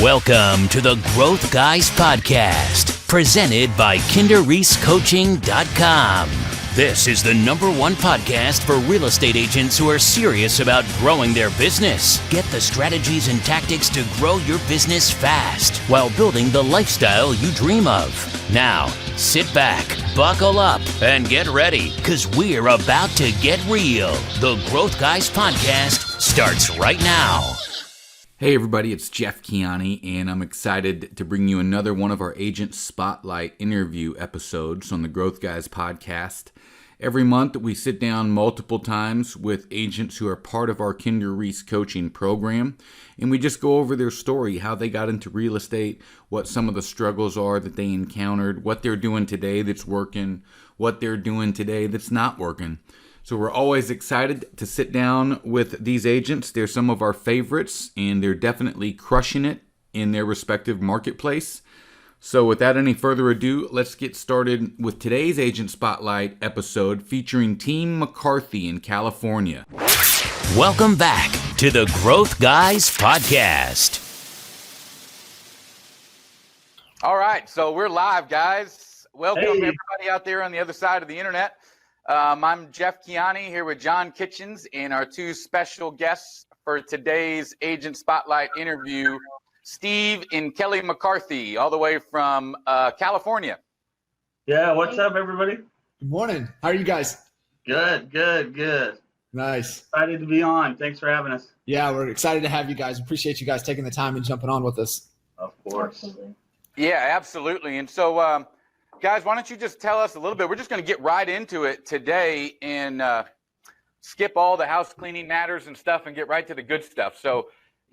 Welcome to the Growth Guys Podcast, presented by KinderReeseCoaching.com. This is the #1 podcast for real estate agents who are serious about growing their business. Get the strategies and tactics to grow your business fast while building the lifestyle you dream of. Now, sit back, buckle up, and get ready, because we're about to get real. The Growth Guys Podcast starts right now. Hey everybody, it's Jeff Kiani, and I'm excited to bring you another one of our Agent Spotlight interview episodes on the Growth Guys podcast. Every month we sit down multiple times with agents who are part of our Kinder Reese coaching program, and we just go over their story, how they got into real estate, what some of the struggles are that they encountered, what they're doing today that's working, what they're doing today that's not working. So we're always excited to sit down with these agents. They're some of our favorites, and they're definitely crushing it in their respective marketplace. So without any further ado, let's get started with today's Agent Spotlight episode featuring Team McCarthy in California. Welcome back to the Growth Guys Podcast. All right, so we're live, guys. Welcome everybody out there on the other side of the internet. I'm Jeff Kiani here with John Kitchens and our two special guests for today's Agent Spotlight interview, Steve and Kelly McCarthy, all the way from California. Yeah, what's up, everybody? Good morning. How are you guys? Good. Nice. Excited to be on. Thanks for having us. Yeah, we're excited to have you guys. Appreciate you guys taking the time and jumping on with us. Of course. Absolutely. Yeah, absolutely. And so, guys, why don't you just tell us a little bit? We're just going to get right into it today and skip all the house cleaning matters and stuff and get right to the good stuff. So,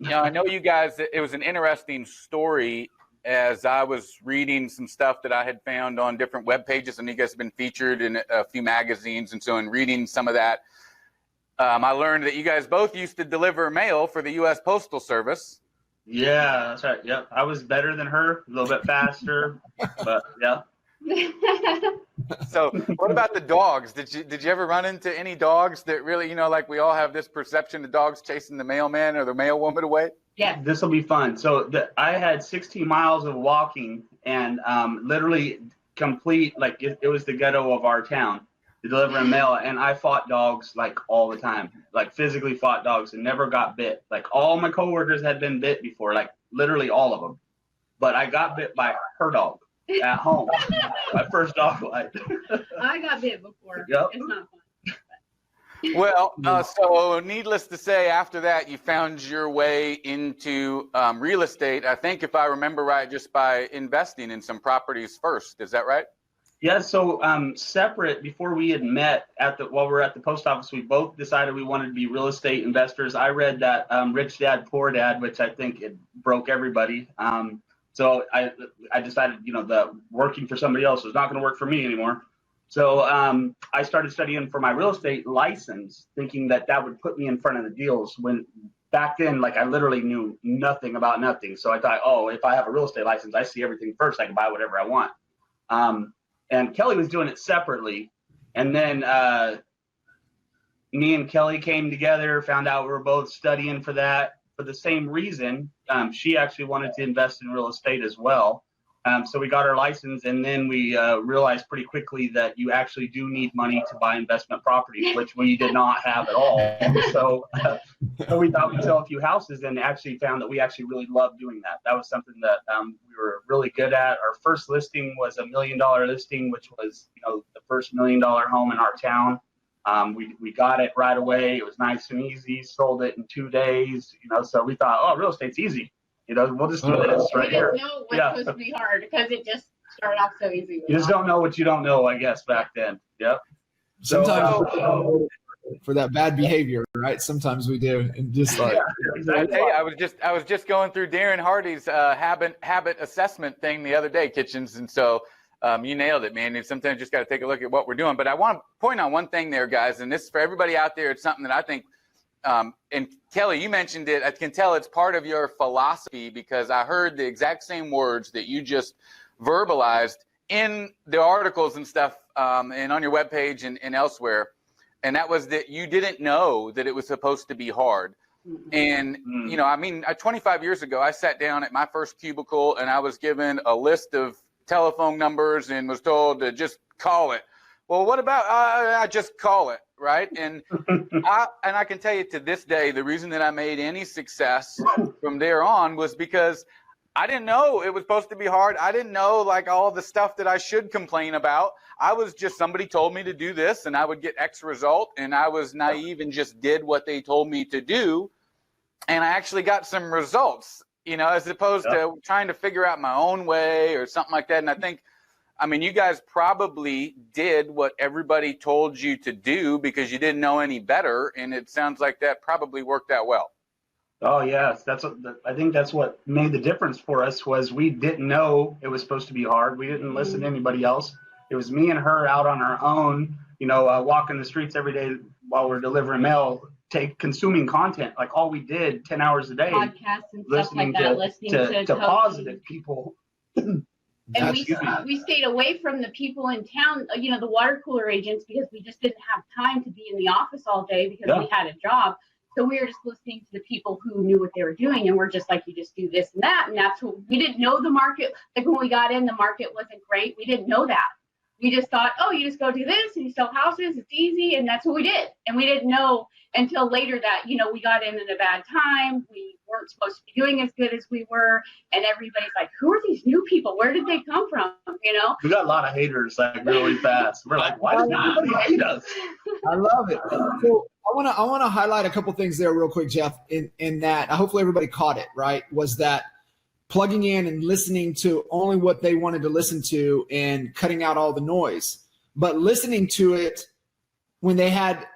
I know you guys, it was an interesting story as I was reading some stuff that I had found on different web pages, and you guys have been featured in a few magazines. And so in reading some of that, I learned that you guys both used to deliver mail for the U.S. Postal Service. Yeah, that's right. Yep. I was better than her, a little bit faster, but yeah. So what about the dogs? Did you ever run into any dogs that really, like we all have this perception of dogs chasing the mailman or the mailwoman away? Yeah. This will be fun. So I had 16 miles of walking and literally complete, like it was the ghetto of our town, delivering mail. And I fought dogs like all the time, like physically fought dogs and never got bit. Like all my coworkers had been bit before, like literally all of them. But I got bit by her dog. At home, my first dog bite. I got bit before. Yep. It's not fun. Well, so needless to say, after that, you found your way into real estate. I think if I remember right, just by investing in some properties first. Is that right? Yeah. So separate, before we had met while we were at the post office, we both decided we wanted to be real estate investors. I read that Rich Dad Poor Dad, which I think it broke everybody. So I decided, the working for somebody else was not going to work for me anymore. So I started studying for my real estate license, thinking that would put me in front of the deals. When back then, like I literally knew nothing about nothing. So I thought, if I have a real estate license, I see everything first. I can buy whatever I want. And Kelly was doing it separately. And then me and Kelly came together, found out we were both studying for that. For the same reason, she actually wanted to invest in real estate as well. So we got our license, and then we realized pretty quickly that you actually do need money to buy investment property, which we did not have at all. So we thought we'd sell a few houses, and actually found that we actually really loved doing that. That was something that we were really good at. Our first listing was $1 million listing, which was the first $1 million home in our town. We got it right away. It was nice and easy. Sold it in 2 days. So we thought, real estate's easy. We'll just do this right here. You know what's supposed to be hard because it just started off so easy. You just don't know what you don't know, I guess, back then. Yep. Sometimes for that bad behavior, right? Sometimes we do, and just like. Yeah, exactly. I was just going through Darren Hardy's habit assessment thing the other day, Kitchens, and so you nailed it, man. And sometimes you just got to take a look at what we're doing. But I want to point out one thing there, guys, and this is for everybody out there. It's something that I think. And Kelly, you mentioned it. I can tell it's part of your philosophy because I heard the exact same words that you just verbalized in the articles and stuff and on your webpage and elsewhere. And that was that you didn't know that it was supposed to be hard. And, 25 years ago, I sat down at my first cubicle and I was given a list of telephone numbers and was told to just call it. Well, what about I just call it, right? And I can tell you to this day, the reason that I made any success from there on was because I didn't know it was supposed to be hard. I didn't know like all the stuff that I should complain about. I was just, somebody told me to do this and I would get X result, and I was naive and just did what they told me to do. And I actually got some results, as opposed to trying to figure out my own way or something like that. And I think, you guys probably did what everybody told you to do because you didn't know any better. And it sounds like that probably worked out well. Oh yes, I think that's what made the difference for us. Was we didn't know it was supposed to be hard. We didn't listen to anybody else. It was me and her out on our own, walking the streets every day while we're delivering mail, consuming content. Like all we did 10 hours a day, podcasts and stuff like that, listening to positive people. And we stayed away from the people in town, the water cooler agents, because we just didn't have time to be in the office all day because we had a job. So we were just listening to the people who knew what they were doing, and we're just like, you just do this and that. And that's what we didn't know. The market, like when we got in, the market wasn't great. We didn't know that. We just thought, oh, you just go do this and you sell houses. It's easy. And that's what we did. And we didn't know until later that, we got in at a bad time. We weren't supposed to be doing as good as we were. And everybody's like, who are these new people? Where did they come from? We got a lot of haters like really fast. We're like, why does everybody hate us? I love it. So I want to highlight a couple things there real quick, Jeff, in that hopefully everybody caught it, right? Was that plugging in and listening to only what they wanted to listen to and cutting out all the noise, but listening to it when they had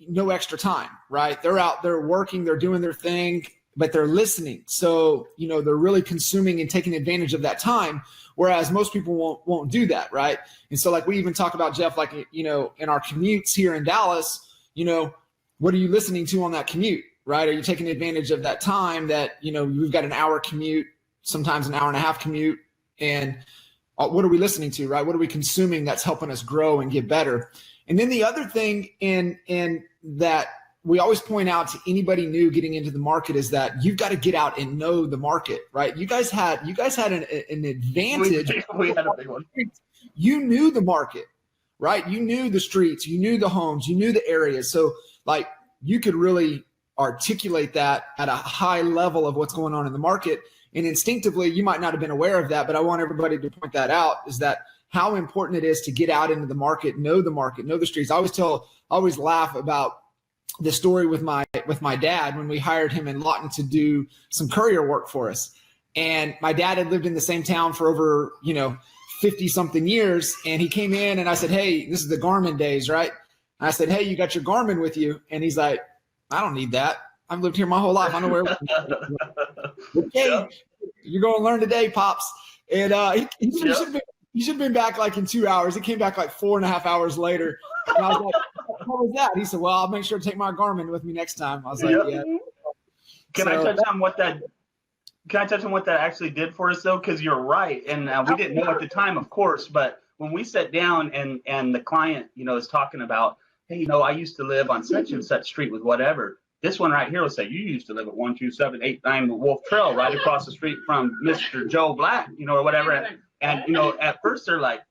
no extra time, right? They're out, they're working, they're doing their thing, but they're listening. So, they're really consuming and taking advantage of that time. Whereas most people won't do that. Right. And so like we even talk about, Jeff, like, in our commutes here in Dallas, what are you listening to on that commute? Right. Are you taking advantage of that time that, we've got an hour commute, sometimes an hour and a half commute, and what are we listening to, right? What are we consuming that's helping us grow and get better? And then the other thing in that we always point out to anybody new getting into the market is that you've got to get out and know the market, right? You guys had an advantage. We had a big one. You knew the market, right? You knew the streets, you knew the homes, you knew the areas. So like you could really articulate that at a high level of what's going on in the market. And instinctively, you might not have been aware of that, but I want everybody to point that out, is that how important it is to get out into the market, know the streets. I always laugh about the story with my dad when we hired him in Lawton to do some courier work for us. And my dad had lived in the same town for over, 50 something years. And he came in and I said, hey, this is the Garmin days, right? And I said, hey, you got your Garmin with you? And he's like, I don't need that. I've lived here my whole life. I know where. Okay, you're going to learn today, Pops. And he should have been back like in 2 hours. He came back like 4.5 hours later. And I was like, what was that? He said, well, I'll make sure to take my Garmin with me next time. I was like, yeah. Can I touch on what that actually did for us though? Because you're right. And we didn't know at the time, of course, but when we sat down and the client, is talking about, hey, I used to live on such and such street with whatever. This one right here will say, you used to live at 12789 Wolf Trail right across the street from Mr. Joe Black, or whatever. And, at first they're like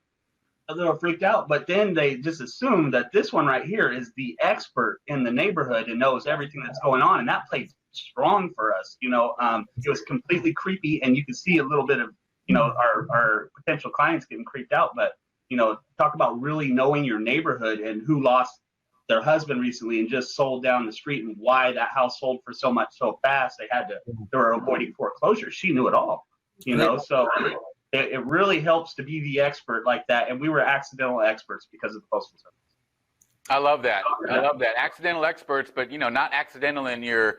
a little freaked out, but then they just assume that this one right here is the expert in the neighborhood and knows everything that's going on. And that played strong for us. It was completely creepy, and you could see a little bit of, our potential clients getting creeped out. But, talk about really knowing your neighborhood and who lost their husband recently and just sold down the street, and why that house sold for so much so fast. They were avoiding foreclosure. She knew it all, so it really helps to be the expert like that. And we were accidental experts because of the Postal Service. I love that. Accidental experts, but not accidental in your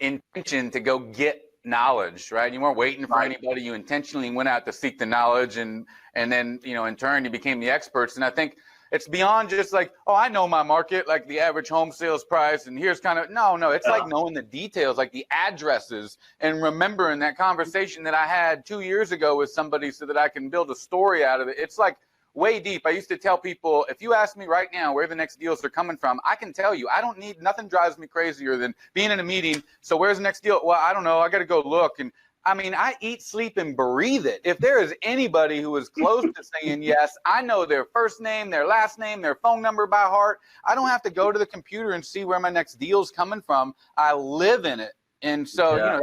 intention to go get knowledge, right? You weren't waiting for anybody. You intentionally went out to seek the knowledge, and then, in turn, you became the experts. And I think it's beyond just like, oh, I know my market, like the average home sales price, and here's kind of, no, it's like knowing the details, like the addresses, and remembering that conversation that I had 2 years ago with somebody so that I can build a story out of it. It's like way deep. I used to tell people, if you ask me right now where the next deals are coming from, I can tell you. I don't need, nothing drives me crazier than being in a meeting. So where's the next deal? Well, I don't know. I got to go look. And I mean, I eat, sleep, and breathe it. If there is anybody who is close to saying yes, I know their first name, their last name, their phone number by heart. I don't have to go to the computer and see where my next deal's coming from. I live in it. And so, you know,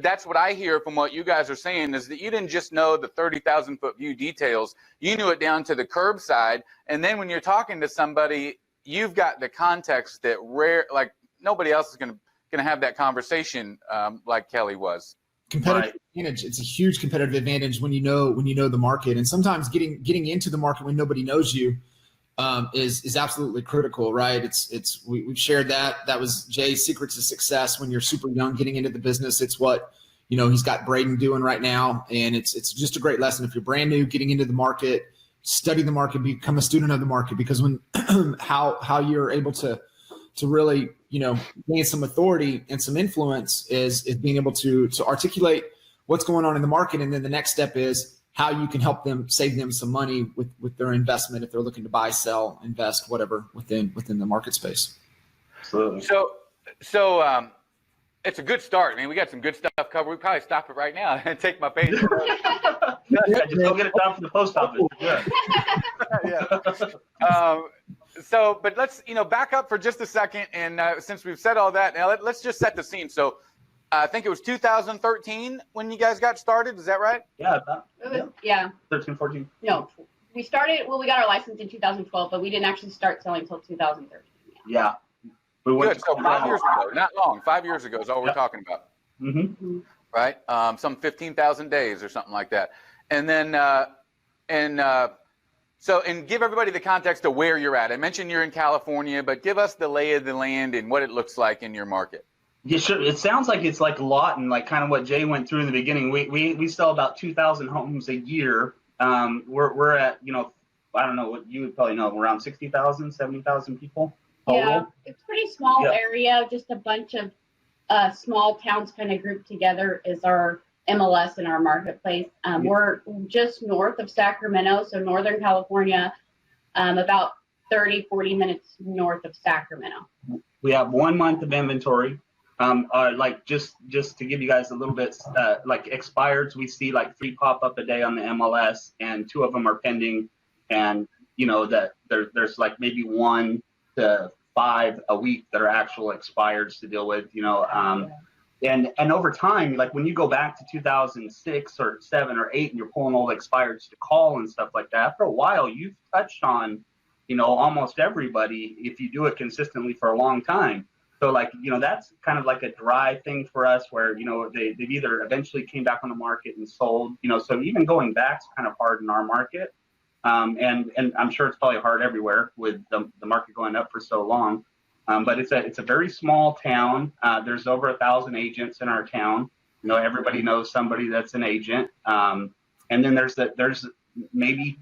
that's what I hear from what you guys are saying, is that you didn't just know the 30,000 foot view details. You knew it down to the curbside. And then when you're talking to somebody, you've got the context that like nobody else is going to have that conversation like Kelly was. Competitive advantage. It's a huge competitive advantage when you know the market, and sometimes getting into the market when nobody knows you is absolutely critical, right? We've shared that was Jay's secret to success when you're super young getting into the business. It's what he's got Braden doing right now, and it's just a great lesson. If you're brand new getting into the market, study the market, become a student of the market, because when how you're able to really gain some authority and some influence is being able to articulate what's going on in the market, and then the next step is how you can help them, save them some money with their investment if they're looking to buy, sell, invest, whatever within the market space. Absolutely. So it's a good start. I mean, we got some good stuff covered. We probably stop it right now and take my page. Just go get it down from the post office. Yeah. So, but let's back up for just a second, and since we've said all that, now let's just set the scene. So, I think it was 2013 when you guys got started. Is that right? Yeah. Yeah. 13, 14. No, we started. Well, we got our license in 2012, but we didn't actually start selling until 2013. Yeah. We went Good. So 5 years ago, not long. 5 years ago is all we're talking about. Mm-hmm. Right. Some 15,000 days or something like that. And then, so give everybody the context of where you're at. I mentioned you're in California, but give us the lay of the land and what it looks like in your market. Yeah, sure. It sounds like it's like Lawton, like kind of what Jay went through in the beginning. We sell about 2,000 homes a year. We're at, I don't know what you would probably know, around 60,000, 70,000 people. Yeah, it's a pretty small area. Just a bunch of small towns kind of grouped together is our MLS in our marketplace. We're just north of Sacramento, so Northern California, about 30, 40 minutes north of Sacramento. We have 1 month of inventory. Like just to give you guys a little bit, like expireds, we see like 3 pop up a day on the MLS, and 2 of them are pending. And that there's like maybe 1 to 5 a week that are actual expireds to deal with. And over time, like when you go back to 2006 or 7 or 8, and you're pulling all the expireds to call and stuff like that, after a while, you've touched on almost everybody if you do it consistently for a long time. So like, that's kind of like a dry thing for us where, they've either eventually came back on the market and sold, so even going back's kind of hard in our market. And I'm sure it's probably hard everywhere with the market going up for so long. But it's a very small town. There's over 1,000 agents in our town. Everybody knows somebody that's an agent. And then there's maybe,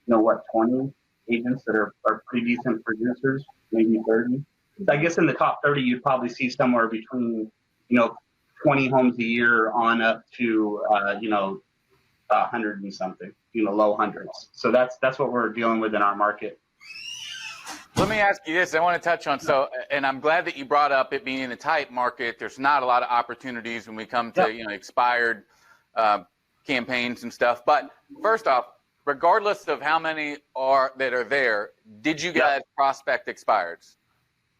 20 agents that are pretty decent producers, maybe 30. I guess in the top 30, you'd probably see somewhere between, 20 homes a year on up to, 100 and something, low hundreds. So that's what we're dealing with in our market. Let me ask you this. I want to touch on, and I'm glad that you brought up it being a tight market. There's not a lot of opportunities when we come to, expired campaigns and stuff. But first off, regardless of how many are there, did you guys prospect expireds?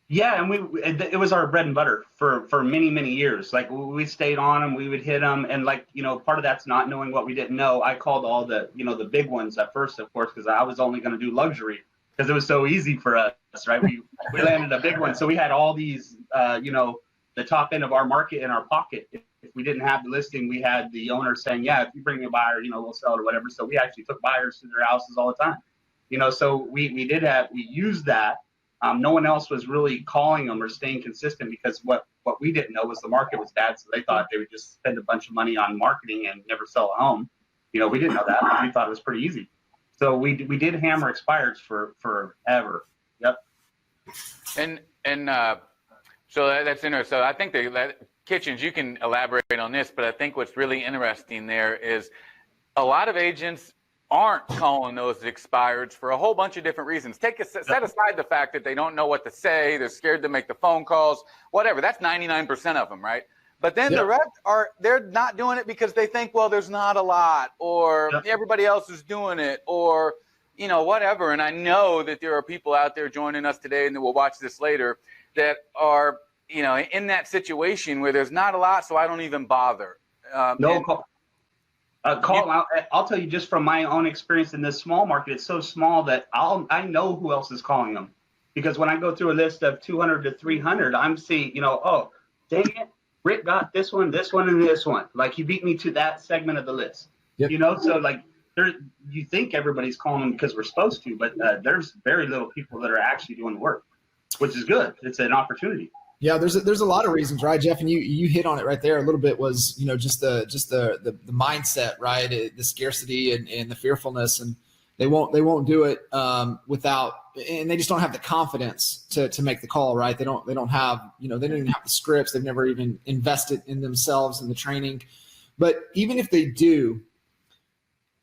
Yeah, and it was our bread and butter for many, many years. Like we stayed on them, we would hit them, and part of that's not knowing what we didn't know. I called all the the big ones at first, of course, because I was only going to do luxury because it was so easy for us, right? We landed a big one, so we had all these the top end of our market in our pocket. If we didn't have the listing, we had the owner saying, yeah, if you bring me a buyer, we'll sell it or whatever. So we actually took buyers to their houses all the time, so we used that. No one else was really calling them or staying consistent because what we didn't know was the market was bad. So they thought they would just spend a bunch of money on marketing and never sell a home. We didn't know that. We thought it was pretty easy. So we did hammer expireds for forever. Yep. And so that's interesting. So I think that Kitchens, you can elaborate on this, but I think what's really interesting there is a lot of agents aren't calling those expireds for a whole bunch of different reasons. Set aside the fact that they don't know what to say, they're scared to make the phone calls, whatever. That's 99% of them, right? But then the rest they're not doing it because they think, well, there's not a lot, or everybody else is doing it, or whatever. And I know that there are people out there joining us today, and that will watch this later, that are in that situation where there's not a lot, so I don't even bother. I'll tell you, just from my own experience in this small market, it's so small that I know who else is calling them, because when I go through a list of 200 to 300, I'm seeing, oh, dang it, Rick got this one, and this one. Like, he beat me to that segment of the list. Yep. So like, you think everybody's calling them because we're supposed to, but there's very little people that are actually doing the work, which is good. It's an opportunity. Yeah, there's a lot of reasons, right, Jeff? And you hit on it right there a little bit. Was just the mindset, right? The scarcity and the fearfulness, and they won't do it without, and they just don't have the confidence to make the call, right? They don't have they don't even have the scripts. They've never even invested in themselves and the training. But even if they do,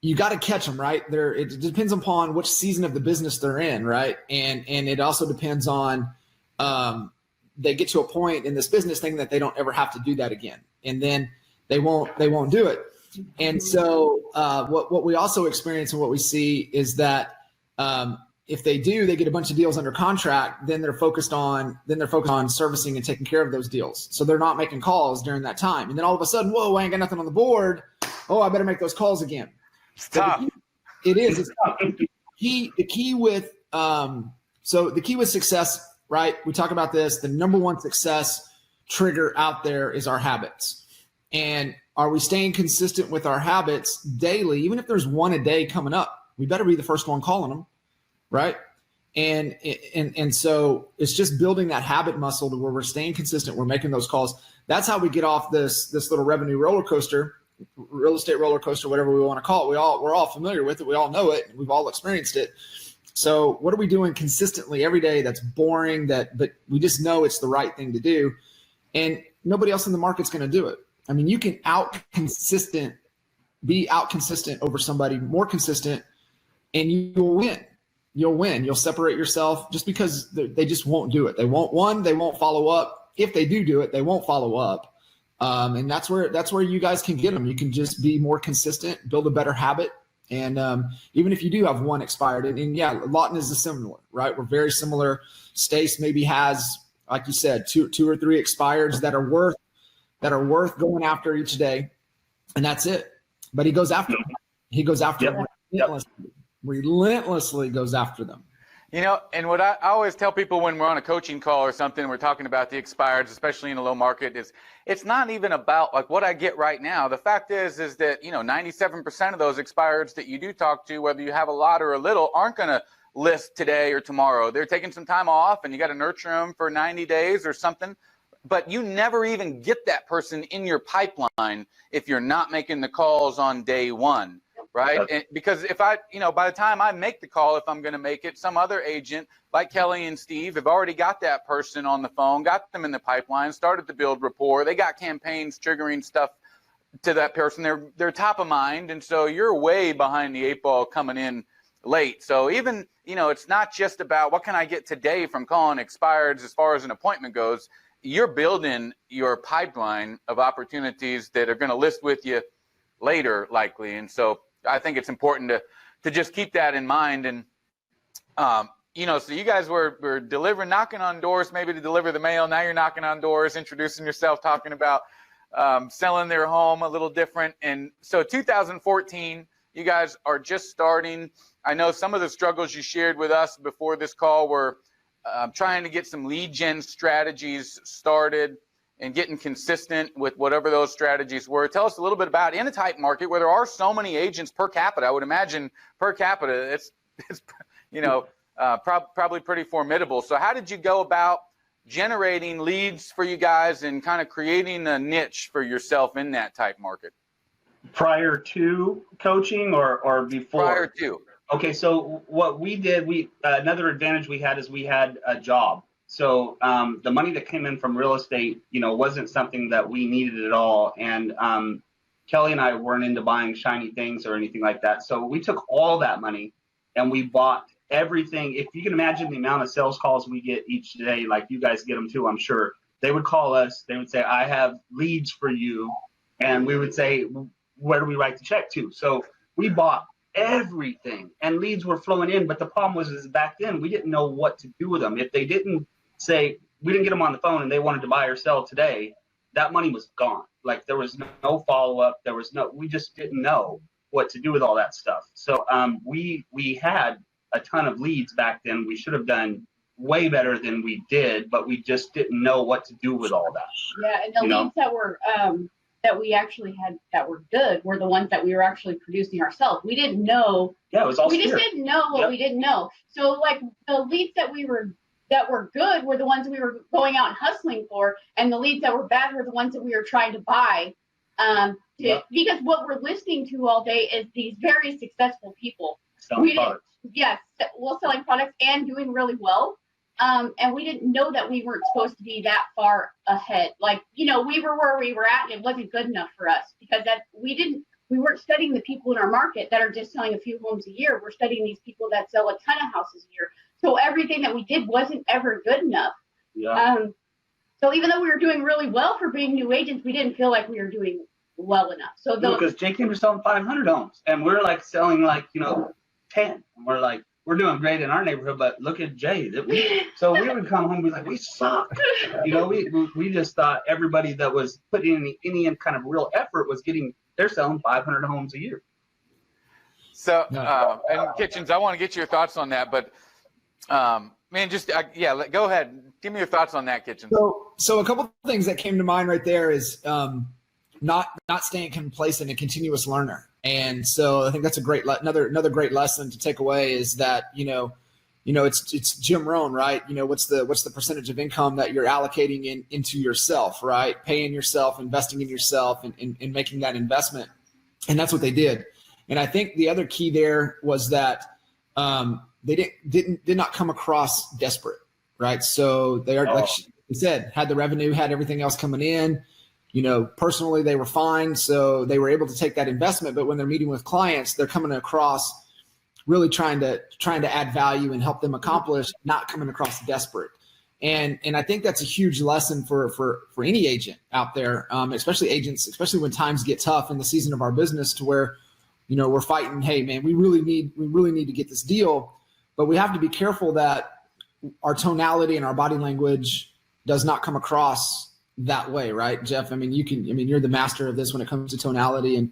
you got to catch them, right? It depends upon which season of the business they're in, right? And it also depends on they get to a point in this business thinking that they don't ever have to do that again, and then they won't do it. And so what we also experience and what we see is that if they do, they get a bunch of deals under contract, then they're focused on servicing and taking care of those deals. So they're not making calls during that time, and then all of a sudden, whoa, I ain't got nothing on the board. Oh, I better make those calls again. It's tough. It's tough. The key with success. Right. We talk about this. The number one success trigger out there is our habits. And are we staying consistent with our habits daily? Even if there's one a day coming up, we better be the first one calling them. Right. And so it's just building that habit muscle to where we're staying consistent. We're making those calls. That's how we get off this little revenue roller coaster, real estate roller coaster, whatever we want to call it. We're all familiar with it. We all know it. We've all experienced it. So what are we doing consistently every day that's boring, but we just know it's the right thing to do, and nobody else in the market's going to do it? I mean, you can be out consistent over somebody more consistent, and you'll win. You'll separate yourself just because they just won't do it. They won't follow up. If they do it, they won't follow up. And that's where you guys can get them. You can just be more consistent, build a better habit. And even if you do have one expired, and yeah, Lawton is similar, right? We're very similar. Stace maybe has, like you said, two or three expireds that are worth going after each day, and that's it. But he goes after them. He goes after them relentlessly goes after them. And what I always tell people when we're on a coaching call or something, we're talking about the expireds, especially in a low market, is it's not even about like what I get right now. The fact is that, 97% of those expireds that you do talk to, whether you have a lot or a little, aren't going to list today or tomorrow. They're taking some time off, and you got to nurture them for 90 days or something. But you never even get that person in your pipeline if you're not making the calls on day one. Right. And because if by the time I make the call, if I'm going to make it, some other agent like Kelly and Steve have already got that person on the phone, got them in the pipeline, started to build rapport. They got campaigns triggering stuff to that person. They're top of mind. And so you're way behind the eight ball coming in late. So even, it's not just about what can I get today from calling expireds as far as an appointment goes. You're building your pipeline of opportunities that are going to list with you later, likely. And so I think it's important to just keep that in mind. And, so you guys were delivering, knocking on doors, maybe to deliver the mail. Now you're knocking on doors, introducing yourself, talking about selling their home a little different. And so 2014, you guys are just starting. I know some of the struggles you shared with us before this call were trying to get some lead gen strategies started and getting consistent with whatever those strategies were. Tell us a little bit about, in a tight market where there are so many agents per capita, I would imagine per capita, it's probably pretty formidable. So how did you go about generating leads for you guys and kind of creating a niche for yourself in that tight market? Prior to coaching or before? Prior to. Okay, so what we did, another advantage we had is we had a job. So the money that came in from real estate, wasn't something that we needed at all. And Kelly and I weren't into buying shiny things or anything like that. So we took all that money and we bought everything. If you can imagine the amount of sales calls we get each day, like you guys get them too, I'm sure. They would call us. They would say, I have leads for you. And we would say, where do we write the check to? So we bought everything and leads were flowing in. But the problem was is back then we didn't know what to do with them. If they didn't say, we didn't get them on the phone and they wanted to buy or sell today, that money was gone. Like there was no follow-up. We just didn't know what to do with all that stuff. So we had a ton of leads back then. We should have done way better than we did, but we just didn't know what to do with all that. Yeah, and the leads that were that we actually had that were good were the ones that we were actually producing ourselves. We didn't know. Yeah, it was all we just didn't know what we didn't know. So like the leads that were good were the ones we were going out and hustling for, and the leads that were bad were the ones that we were trying to buy. Because what we're listening to all day is these very successful people. Selling products. Yes, selling products and doing really well. And we didn't know that we weren't supposed to be that far ahead. Like, we were where we were at and it wasn't good enough for us because we weren't studying the people in our market that are just selling a few homes a year. We're studying these people that sell a ton of houses a year. So everything that we did wasn't ever good enough. Yeah. So even though we were doing really well for being new agents, we didn't feel like we were doing well enough. So because Jake was selling 500 homes and we're like selling 10. And we're like, we're doing great in our neighborhood, but look at Jay. So we would come home and be like, we suck. We just thought everybody that was putting in any kind of real effort they're selling 500 homes a year. So, and Kitchens, I want to get your thoughts on that, but go ahead. Give me your thoughts on that, Kitchens. So a couple of things that came to mind right there is not staying complacent, a continuous learner. And so I think that's another great lesson to take away is that, it's Jim Rohn, right? What's the percentage of income that you're allocating into yourself, right? Paying yourself, investing in yourself and making that investment. And that's what they did. And I think the other key there was that they did not come across desperate, right? So they are, like you said, had the revenue, had everything else coming in. Personally, they were fine. So they were able to take that investment. But when they're meeting with clients, they're coming across really trying to add value and help them accomplish, not coming across desperate. And I think that's a huge lesson for any agent out there, especially agents, especially when times get tough in the season of our business to where, we're fighting, hey, man, we really need to get this deal. But we have to be careful that our tonality and our body language does not come across that way, right, Jeff? You're the master of this when it comes to tonality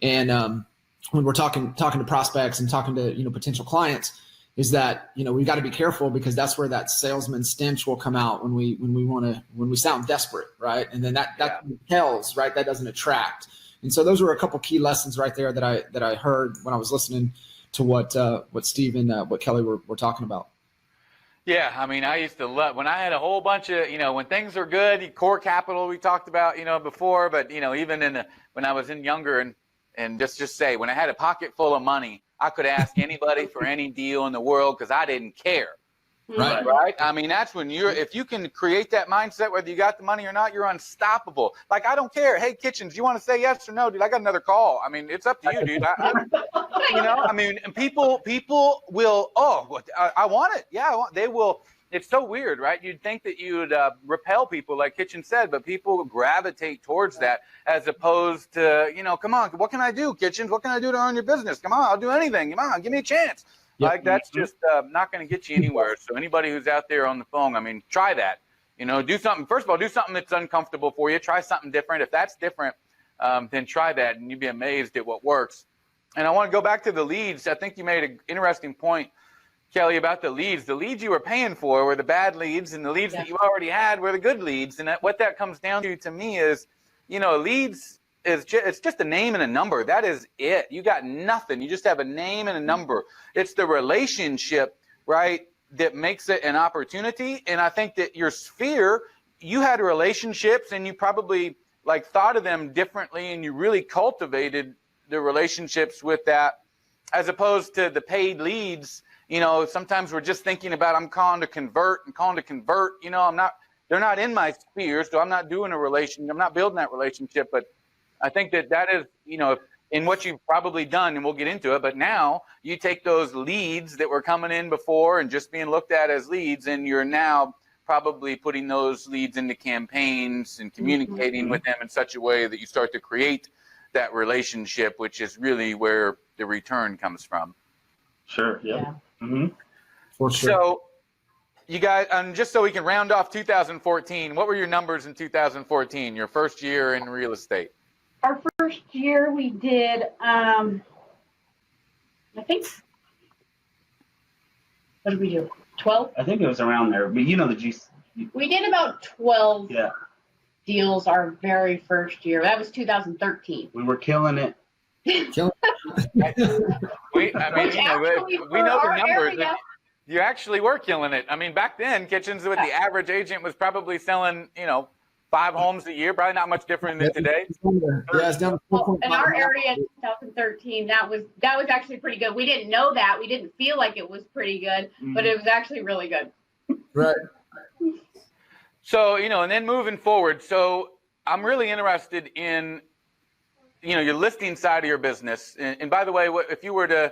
and when we're talking to prospects and talking to potential clients, is that we've got to be careful because that's where that salesman stench will come out when we sound desperate, right? And then that tells, right? That doesn't attract. And so those were a couple key lessons right there that I heard when I was listening to what Steve and what Kelly were talking about. Yeah, I used to love when I had a whole bunch of, when things are good, core capital we talked about, before, but even when I was younger and just say when I had a pocket full of money, I could ask anybody for any deal in the world because I didn't care. Right. That's when if you can create that mindset, whether you got the money or not, you're unstoppable. Like, I don't care. Hey, Kitchens, you want to say yes or no, dude? I got another call. It's up to you, dude. And people will, I want it. Yeah, they will. It's so weird, right? You'd think that you would repel people, like Kitchen said, but people gravitate towards that as opposed to, come on, what can I do, Kitchens? What can I do to earn your business? Come on, I'll do anything. Come on, give me a chance. Yep. Like, that's just not going to get you anywhere. So anybody who's out there on the phone, try that. Do something. First of all, do something that's uncomfortable for you. Try something different. If that's different, then try that, and you'd be amazed at what works. And I want to go back to the leads. I think you made an interesting point, Kelly, about the leads. The leads you were paying for were the bad leads, and the leads that you already had were the good leads. And what that comes down to me is, leads is it's just a name and a number. That is it. You got nothing. You just have a name and a number. It's the relationship, right, that makes it an opportunity. And I think that your sphere, you had relationships, and you probably thought of them differently, and you really cultivated the relationships with that, as opposed to the paid leads. Sometimes we're just thinking about, I'm calling to convert. They're not in my sphere, so I'm not doing I'm not building that relationship. But I think that is, in what you've probably done, and we'll get into it, but now you take those leads that were coming in before and just being looked at as leads, and you're now probably putting those leads into campaigns and communicating with them in such a way that you start to create that relationship, which is really where the return comes from. Sure. Yeah. For sure. So you guys, just so we can round off 2014, what were your numbers in 2014, your first year in real estate? Our first year we did, I think, what did we do? 12? I think it was around there. But We did about 12 Yeah. deals our very first year. That was 2013. We were killing it. We know the numbers. You actually were killing it. I mean, back then, Kitchens, with the average agent was probably selling, 5 homes a year, probably not much different than today. Yeah, it's down to 4.5. In our area in 2013, that was actually pretty good. We didn't know that. We didn't feel like it was pretty good, but it was actually really good. Right. So, and then moving forward, so I'm really interested in, your listing side of your business. And by the way, if you were to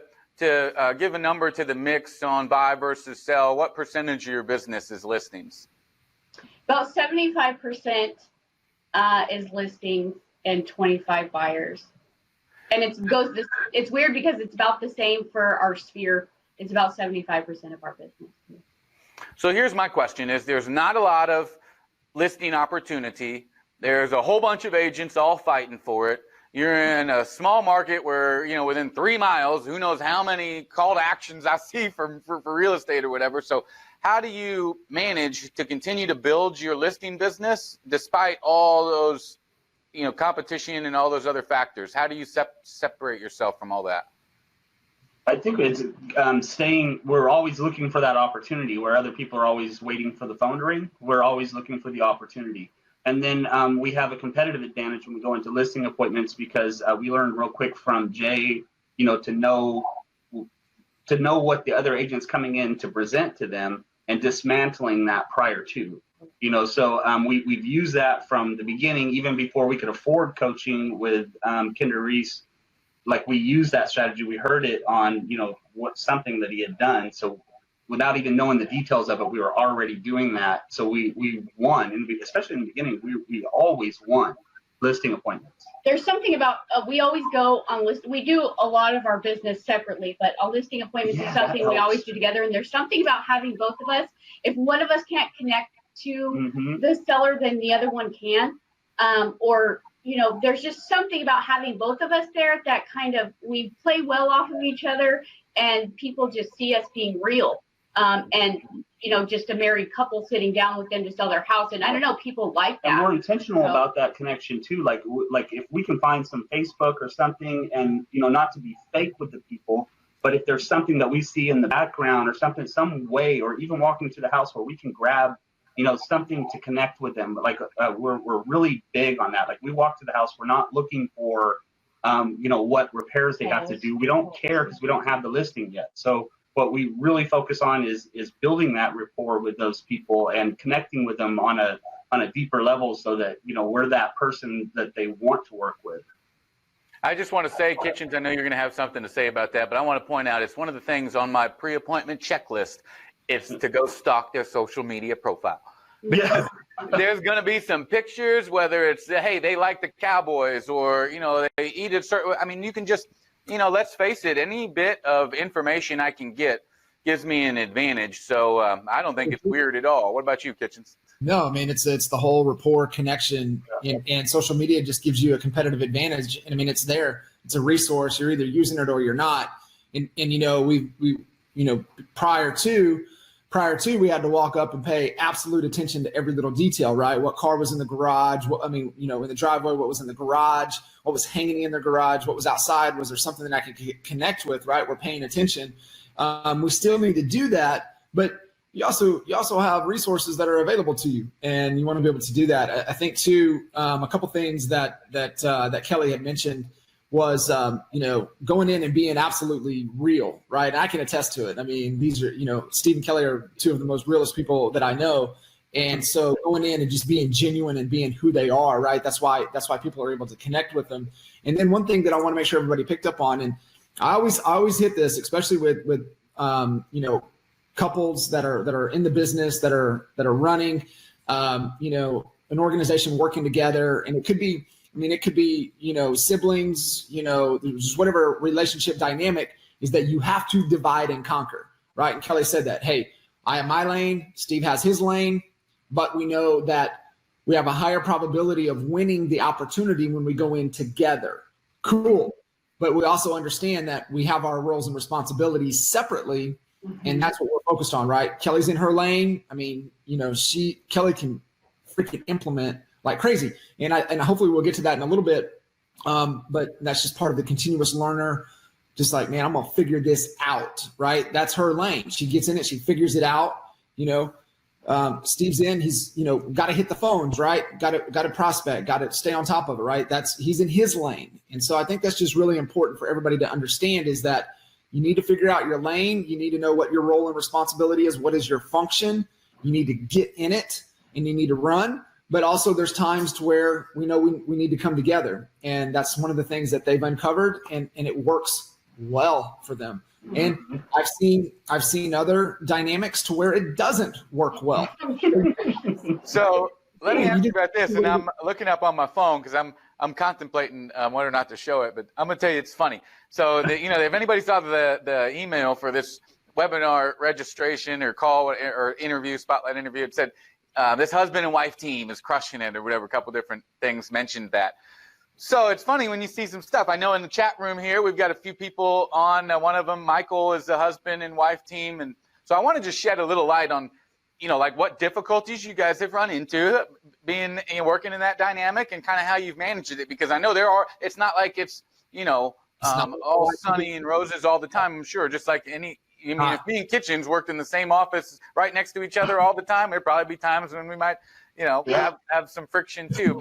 give a number to the mix on buy versus sell, what percentage of your business is listings? About 75% is listings and 25 buyers. And it's weird because it's about the same for our sphere. It's about 75% of our business. So here's my question: is there's not a lot of listing opportunity. There's a whole bunch of agents all fighting for it. You're in a small market where, within 3 miles, who knows how many call to actions I see for real estate or whatever. So how do you manage to continue to build your listing business despite all those, competition and all those other factors? How do you separate yourself from all that? I think it's we're always looking for that opportunity where other people are always waiting for the phone to ring. We're always looking for the opportunity. And then we have a competitive advantage when we go into listing appointments because we learned real quick from Jay, to know what the other agents coming in to present to them and dismantling that prior to, so we've used that from the beginning, even before we could afford coaching with Kinder Reese. Like we used that strategy. We heard it on, something that he had done. So without even knowing the details of it, we were already doing that. So we won, and especially in the beginning, we always won listing appointments. There's something about, we always go on list. We do a lot of our business separately, but a listing appointment is something we always do together. And there's something about having both of us. If one of us can't connect to the seller, then the other one can. There's just something about having both of us there that kind of, we play well off of each other and people just see us being real. Just a married couple sitting down with them to sell their house. And I don't know, people like that. And we're intentional about that connection too. Like if we can find some Facebook or something and, not to be fake with the people, but if there's something that we see in the background or something, some way, or even walking to the house where we can grab, something to connect with them. Like we're really big on that. Like we walk to the house, we're not looking for, what repairs they have to do. We don't care because we don't have the listing yet. So what we really focus on is building that rapport with those people and connecting with them on a deeper level so that, we're that person that they want to work with. I just want to say, Kitchens, I know you're going to have something to say about that, but I want to point out it's one of the things on my pre-appointment checklist is to go stalk their social media profile. Because there's going to be some pictures, whether it's, hey, they like the Cowboys or, they eat a certain, you can just, let's face it, any bit of information I can get gives me an advantage. So I don't think it's weird at all. What about you, Kitchens? No, it's the whole rapport connection, and social media just gives you a competitive advantage. And it's there. It's a resource. You're either using it or you're not. And prior to we had to walk up and pay absolute attention to every little detail, right? What car was in the garage? In the driveway, what was in the garage? What was hanging in the garage? What was outside? Was there something that I could connect with, right? We're paying attention. We still need to do that, but you also have resources that are available to you, and you want to be able to do that. I think too, a couple things that Kelly had mentioned was, going in and being absolutely real, right? And I can attest to it. These are, Steve and Kelly are two of the most realest people that I know. And so going in and just being genuine and being who they are, right? That's why people are able to connect with them. And then one thing that I want to make sure everybody picked up on, and I always hit this, especially with couples that are in the business, that are running, an organization working together. And it could be, siblings, just whatever relationship dynamic is, that you have to divide and conquer, right? And Kelly said that, hey, I have my lane, Steve has his lane, but we know that we have a higher probability of winning the opportunity when we go in together. Cool. But we also understand that we have our roles and responsibilities separately, and that's what we're focused on, right? Kelly's in her lane. Kelly can freaking implement like crazy. And hopefully we'll get to that in a little bit. But that's just part of the continuous learner. Just like, man, I'm going to figure this out, right? That's her lane. She gets in it. She figures it out. Steve's in, he's, got to hit the phones, right? Got to prospect, got to stay on top of it, right? He's in his lane. And so I think that's just really important for everybody to understand, is that you need to figure out your lane. You need to know what your role and responsibility is. What is your function? You need to get in it and you need to run. But also there's times to where we know we need to come together. And that's one of the things that they've uncovered, and it works well for them. And I've seen other dynamics to where it doesn't work well. So let me ask you about this, and I'm looking up on my phone because I'm contemplating whether or not to show it, but I'm gonna tell you it's funny. So if anybody saw the email for this webinar registration or call or interview, spotlight interview, it said this husband and wife team is crushing it or whatever. A couple different things mentioned that. So it's funny when you see some stuff. I know in the chat room here, we've got a few people on. One of them, Michael, is the husband and wife team. And so I want to just shed a little light on, like what difficulties you guys have run into working in that dynamic, and kind of how you've managed it. Because I know it's not like it's, all sunny and roses all the time, I'm sure. Just like if me and Kitchens worked in the same office right next to each other all the time, there'd probably be times when we might, have some friction too.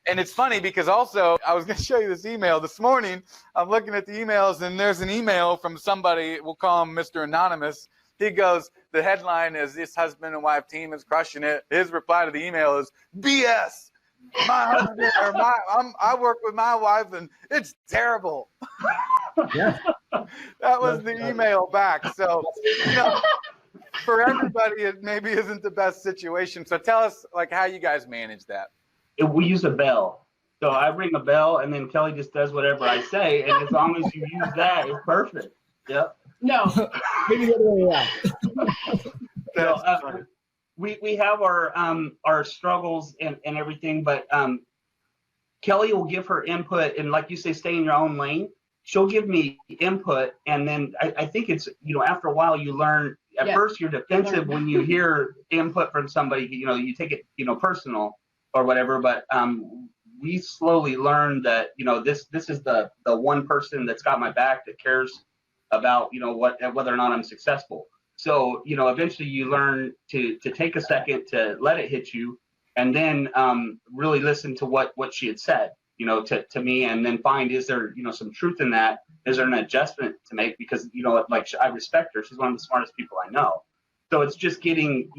And it's funny because also I was going to show you this email this morning. I'm looking at the emails, and there's an email from somebody. We'll call him Mr. Anonymous. He goes, the headline is, this husband and wife team is crushing it. His reply to the email is BS. My husband I work with my wife and it's terrible. Yeah. That was the email back. So, for everybody, it maybe isn't the best situation. So tell us how you guys manage that. We use a bell. So I ring a bell, and then Kelly just does whatever I say. And as long as you use that, it's perfect. Yep. No. Maybe the other way around. We have our struggles and everything, but Kelly will give her input, and like you say, stay in your own lane. She'll give me input, and then I think it's, after a while you learn. At first you're defensive when you hear input from somebody, you take it, personal or whatever, but we slowly learned that, this is the one person that's got my back, that cares about, whether or not I'm successful. So, eventually you learn to take a second to let it hit you, and then really listen to what she had said, to me, and then find, is there, some truth in that? Is there an adjustment to make? Because, I respect her. She's one of the smartest people I know. So it's just getting,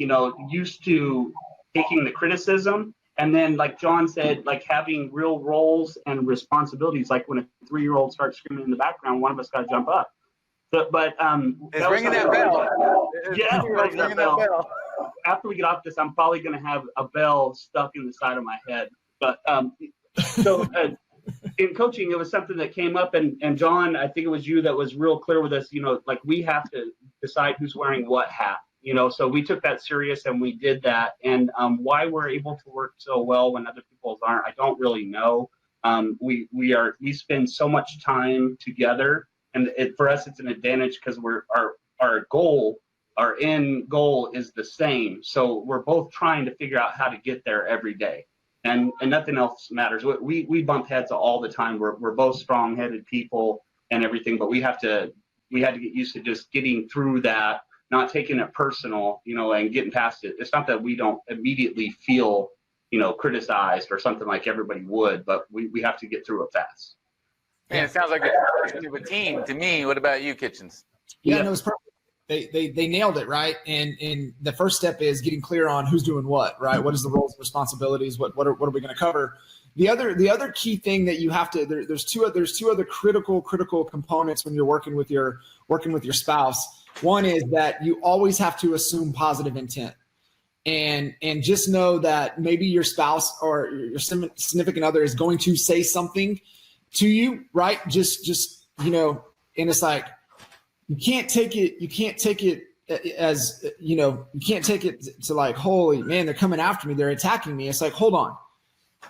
used to taking the criticism. And then, like John said, having real roles and responsibilities. Like when a 3-year-old starts screaming in the background, one of us got to jump up. It's ringing that bell. Yeah, ringing that bell. After we get off this, I'm probably going to have a bell stuck in the side of my head. But in coaching, it was something that came up, and John, I think it was you that was real clear with us. We have to decide who's wearing what hat. So we took that serious, and we did that. And why we're able to work so well when other people aren't, I don't really know. We spend so much time together, and for us it's an advantage because our end goal is the same. So we're both trying to figure out how to get there every day, and nothing else matters. We bump heads all the time. We're both strong-headed people and everything, but we had to get used to just getting through that, not taking it personal, and getting past it. It's not that we don't immediately feel, criticized or something like everybody would, but we have to get through it fast. Man, it sounds like a team to me. What about you, Kitchens? Yeah, no, it's perfect. They nailed it, right? And the first step is getting clear on who's doing what, right? What is the roles and responsibilities? What are we going to cover? The other key thing that you have to there's two other critical components when you're working with your spouse. One is that you always have to assume positive intent. And just know that maybe your spouse or your significant other is going to say something to you, right? Just and it's like, you can't take it as, you can't take it to like, holy man, they're coming after me, they're attacking me. It's like, hold on.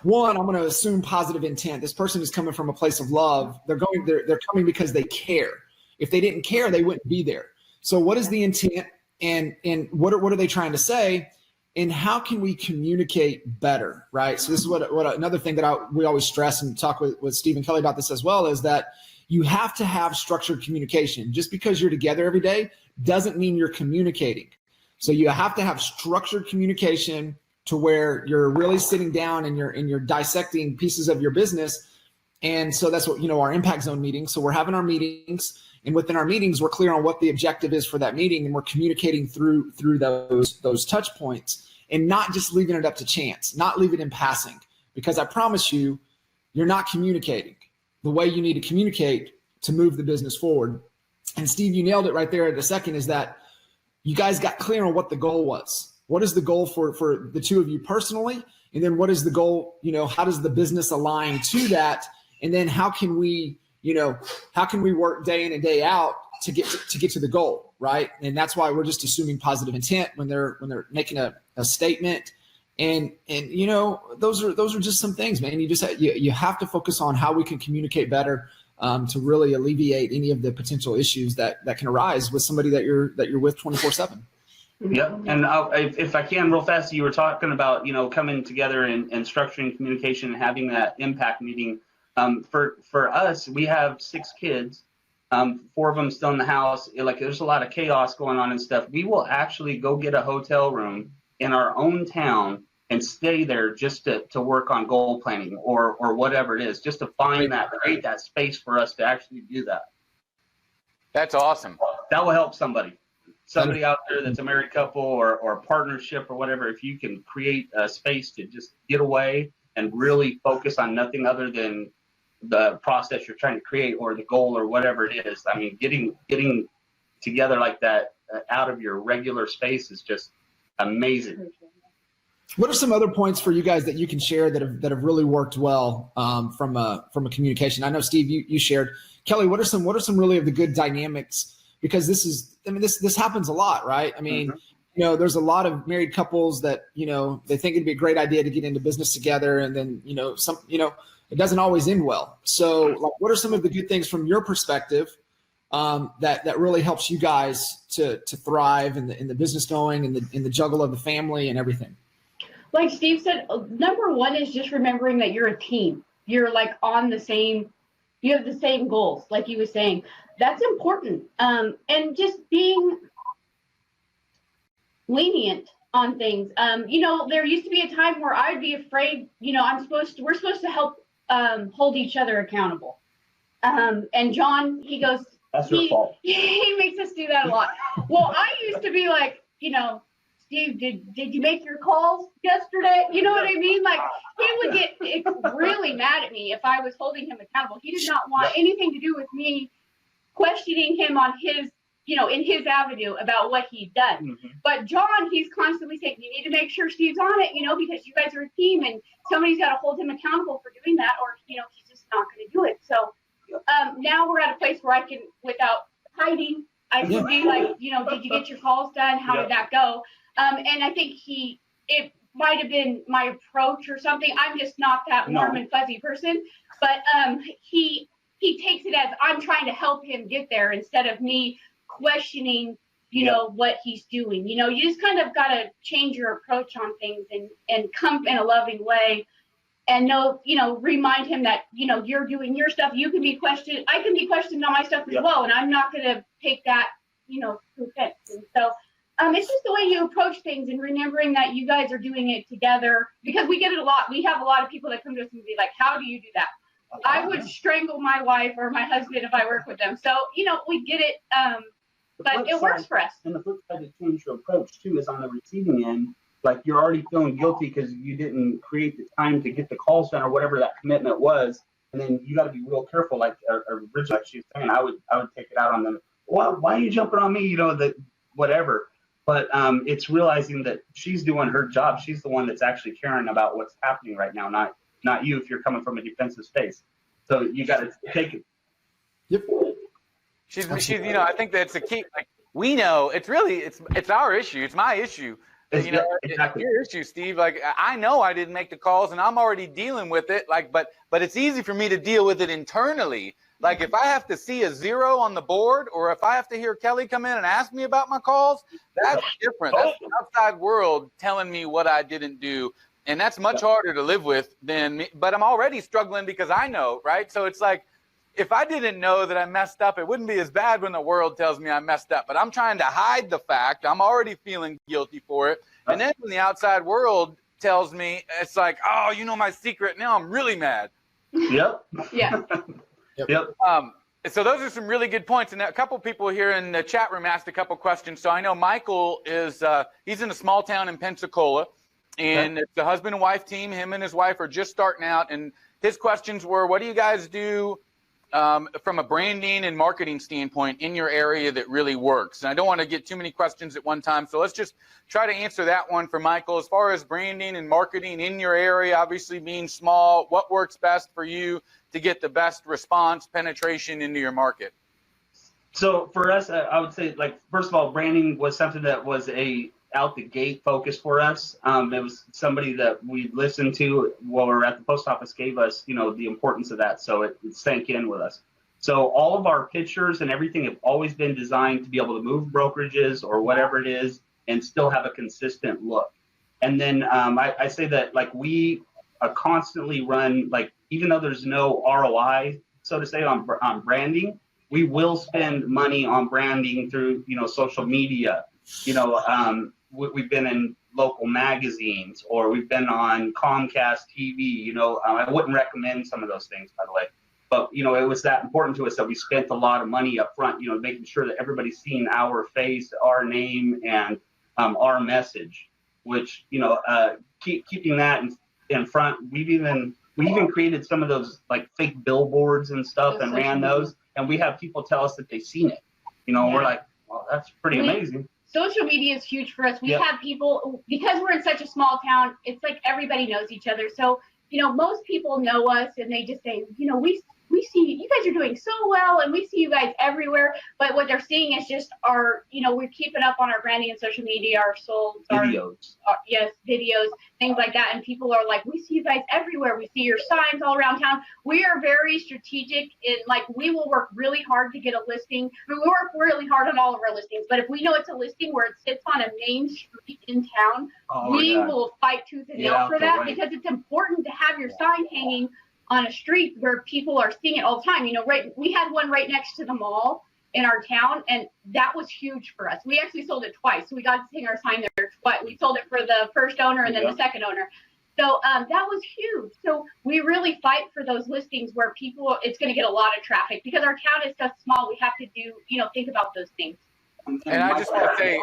One, I'm going to assume positive intent. This person is coming from a place of love. They're coming because they care. If they didn't care, they wouldn't be there. So what is the intent, and what are they trying to say, and how can we communicate better, right? So this is what another thing that we always stress and talk with Stephen Kelly about this as well, is that you have to have structured communication. Just because you're together every day doesn't mean you're communicating. So you have to have structured communication to where you're really sitting down and you're dissecting pieces of your business. And so that's what, our impact zone meetings. So we're having our meetings, and within our meetings, we're clear on what the objective is for that meeting, and we're communicating through those touch points, and not just leaving it up to chance, not leave it in passing, because I promise you, you're not communicating the way you need to communicate to move the business forward. And Steve, you nailed it right there at the second, is that you guys got clear on what the goal was. What is the goal for the two of you personally? And then what is the goal, how does the business align to that? And then how can we work day in and day out to get to the goal, right? And that's why we're just assuming positive intent when they're making a statement. And those are just some things, man. You have to focus on how we can communicate better to really alleviate any of the potential issues that can arise with somebody that you're with 24/7. Yep. And if I can, real fast, you were talking about, coming together and structuring communication and having that impact meeting. For us, we have 6 kids, 4 of them still in the house. Like, there's a lot of chaos going on and stuff. We will actually go get a hotel room in our own town and stay there just to work on goal planning or whatever it is, just to create that space for us to actually do that. That's awesome. That will help somebody out there that's a married couple or a partnership or whatever. If you can create a space to just get away and really focus on nothing other than the process you're trying to create or the goal or whatever it is. I mean, getting together like that out of your regular space is just amazing. What are some other points for you guys that you can share that have really worked well from a communication? I know, Steve, you shared. Kelly, what are some really of the good dynamics? Because this happens a lot, right? I mean, there's a lot of married couples that, they think it'd be a great idea to get into business together, and then, it doesn't always end well. So, like, what are some of the good things from your perspective that really helps you guys to thrive in the business going, in the juggle of the family and everything? Like Steve said, number one is just remembering that you're a team. You're like you have the same goals, like he was saying. That's important. And just being lenient on things. There used to be a time where I'd be afraid, we're supposed to help hold each other accountable. And John, he goes, that's your fault. He makes us do that a lot. Well, I used to be like, Steve, did you make your calls yesterday? You know what I mean? Like, he would get really mad at me if I was holding him accountable. He did not want anything to do with me questioning him on his, in his avenue about what he'd done. Mm-hmm. But John, he's constantly saying, you need to make sure Steve's on it, because you guys are a team and somebody's got to hold him accountable for doing that, or, he's just not going to do it. So now we're at a place where I can, without hiding, I can be like, did you get your calls done? How did that go? And I think it might have been my approach or something. I'm just not that warm and fuzzy person, but he takes it as I'm trying to help him get there instead of me questioning, what he's doing. You just kind of got to change your approach on things and come in a loving way and remind him that, you're doing your stuff. You can be questioned. I can be questioned on my stuff as well. And I'm not going to take that, to offense. And so it's just the way you approach things and remembering that you guys are doing it together, because we get it a lot. We have a lot of people that come to us and be like, how do you do that? I would strangle my wife or my husband if I work with them. So, we get it. but it works for us. And the flip side to change your approach too is on the receiving end. Like you're already feeling guilty because you didn't create the time to get the calls done or whatever that commitment was, and then you got to be real careful. Like originally, like she was saying, I would take it out on them. Why are you jumping on me? You know, that whatever. But it's realizing that she's doing her job. She's the one that's actually caring about what's happening right now, not you if you're coming from a defensive space. So you got to take it. Yep. She's you know, I think that's the key. Like, we know it's our issue. It's my issue. You know, exactly. It's your issue, Steve. Like, I know I didn't make the calls and I'm already dealing with it. Like, but it's easy for me to deal with it internally. Like, if I have to see a 0 on the board, or if I have to hear Kelly come in and ask me about my calls, that's different. That's the outside world telling me what I didn't do. And that's much harder to live with than me. But I'm already struggling because I know, right? So it's like, if I didn't know that I messed up, it wouldn't be as bad when the world tells me I messed up. But I'm trying to hide the fact. I'm already feeling guilty for it. And then when the outside world tells me, it's like, oh, you know my secret. Now I'm really mad. Yep. Yeah. Yep. So those are some really good points. And a couple people here in the chat room asked a couple questions. So I know Michael is he's in a small town in Pensacola, and it's a husband and wife team. Him and his wife are just starting out. And his questions were, what do you guys do from a branding and marketing standpoint in your area that really works? And I don't want to get too many questions at one time, so let's just try to answer that one for Michael. As far as branding and marketing in your area, obviously being small, what works best for you to get the best response, penetration into your market? So for us, I would say, like, first of all, branding was something that was out the gate focus for us. It was somebody that we listened to while we were at the post office, gave us, you know, the importance of that. So it sank in with us. So all of our pictures and everything have always been designed to be able to move brokerages or whatever it is and still have a consistent look. And then I say that, like, we constantly run, like, even though there's no ROI, so to say, on branding, we will spend money on branding through, you know, social media. You know, we've been in local magazines, or we've been on Comcast TV. You know, I wouldn't recommend some of those things, by the way. But, you know, it was that important to us that we spent a lot of money up front, you know, making sure that everybody's seeing our face, our name, and our message, which, you know, keeping that in front. We even created some of those, like, fake billboards and stuff and ran those. And we have people tell us that they've seen it. You know, we're like, well, that's pretty amazing. Social media is huge for us. We have people, because we're in such a small town, it's like everybody knows each other. So, you know, most people know us and they just say, you know, we see you guys are doing so well and we see you guys everywhere. But what they're seeing is just our, you know, we're keeping up on our branding and social media, our souls, videos. Videos, things like that. And people are like, we see you guys everywhere. We see your signs all around town. We are very strategic in, like, we will work really hard to get a listing. I mean, we work really hard on all of our listings, but if we know it's a listing where it sits on a main street in town, we will fight tooth and nail for that, because it's important to have your sign hanging on a street where people are seeing it all the time. You know, we had one right next to the mall in our town, and that was huge for us. We actually sold it twice. So we got to hang our sign there twice. We sold it for the first owner and then the second owner. So that was huge. So we really fight for those listings where it's going to get a lot of traffic, because our town is so small. We have to do, you know, think about those things. And I just want to say,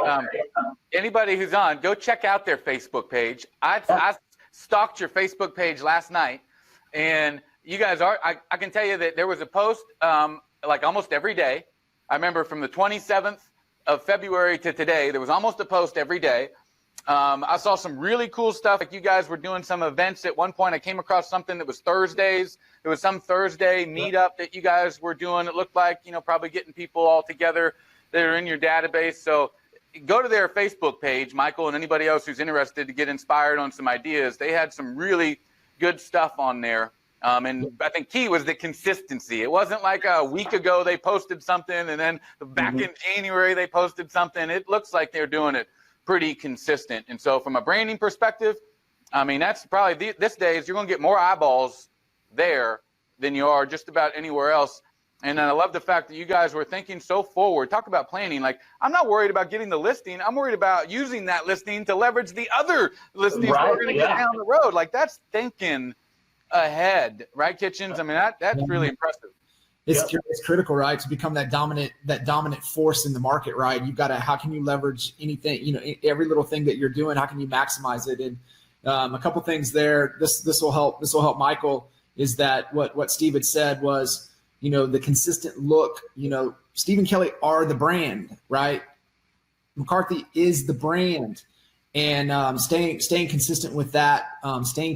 anybody who's on, go check out their Facebook page. I stalked your Facebook page last night. And you guys I can tell you that there was a post like almost every day. I remember from the 27th of February to today, there was almost a post every day. I saw some really cool stuff. Like, you guys were doing some events. At one point, I came across something that was Thursdays. There was some Thursday meetup that you guys were doing. It looked like, you know, probably getting people all together that are in your database. So go to their Facebook page, Michael, and anybody else who's interested to get inspired on some ideas. They had some really good stuff on there. And I think key was the consistency. It wasn't like a week ago they posted something and then back in January they posted something. It looks like they're doing it pretty consistent. And so from a branding perspective, I mean, that's probably this days you're going to get more eyeballs there than you are just about anywhere else. And I love the fact that you guys were thinking so forward. Talk about planning. Like, I'm not worried about getting the listing. I'm worried about using that listing to leverage the other listings that we're going to get down the road. Like, that's thinking ahead, right, Kitchens? I mean, that's really impressive. It's critical, right? To become that dominant force in the market, right? You've got to, how can you leverage anything, every little thing that you're doing, how can you maximize it? And a couple things there, this will help Michael, is that what Steve had said was, the consistent look, Steve and Kelly are the brand, right? McCarthy is the brand, and staying consistent with that,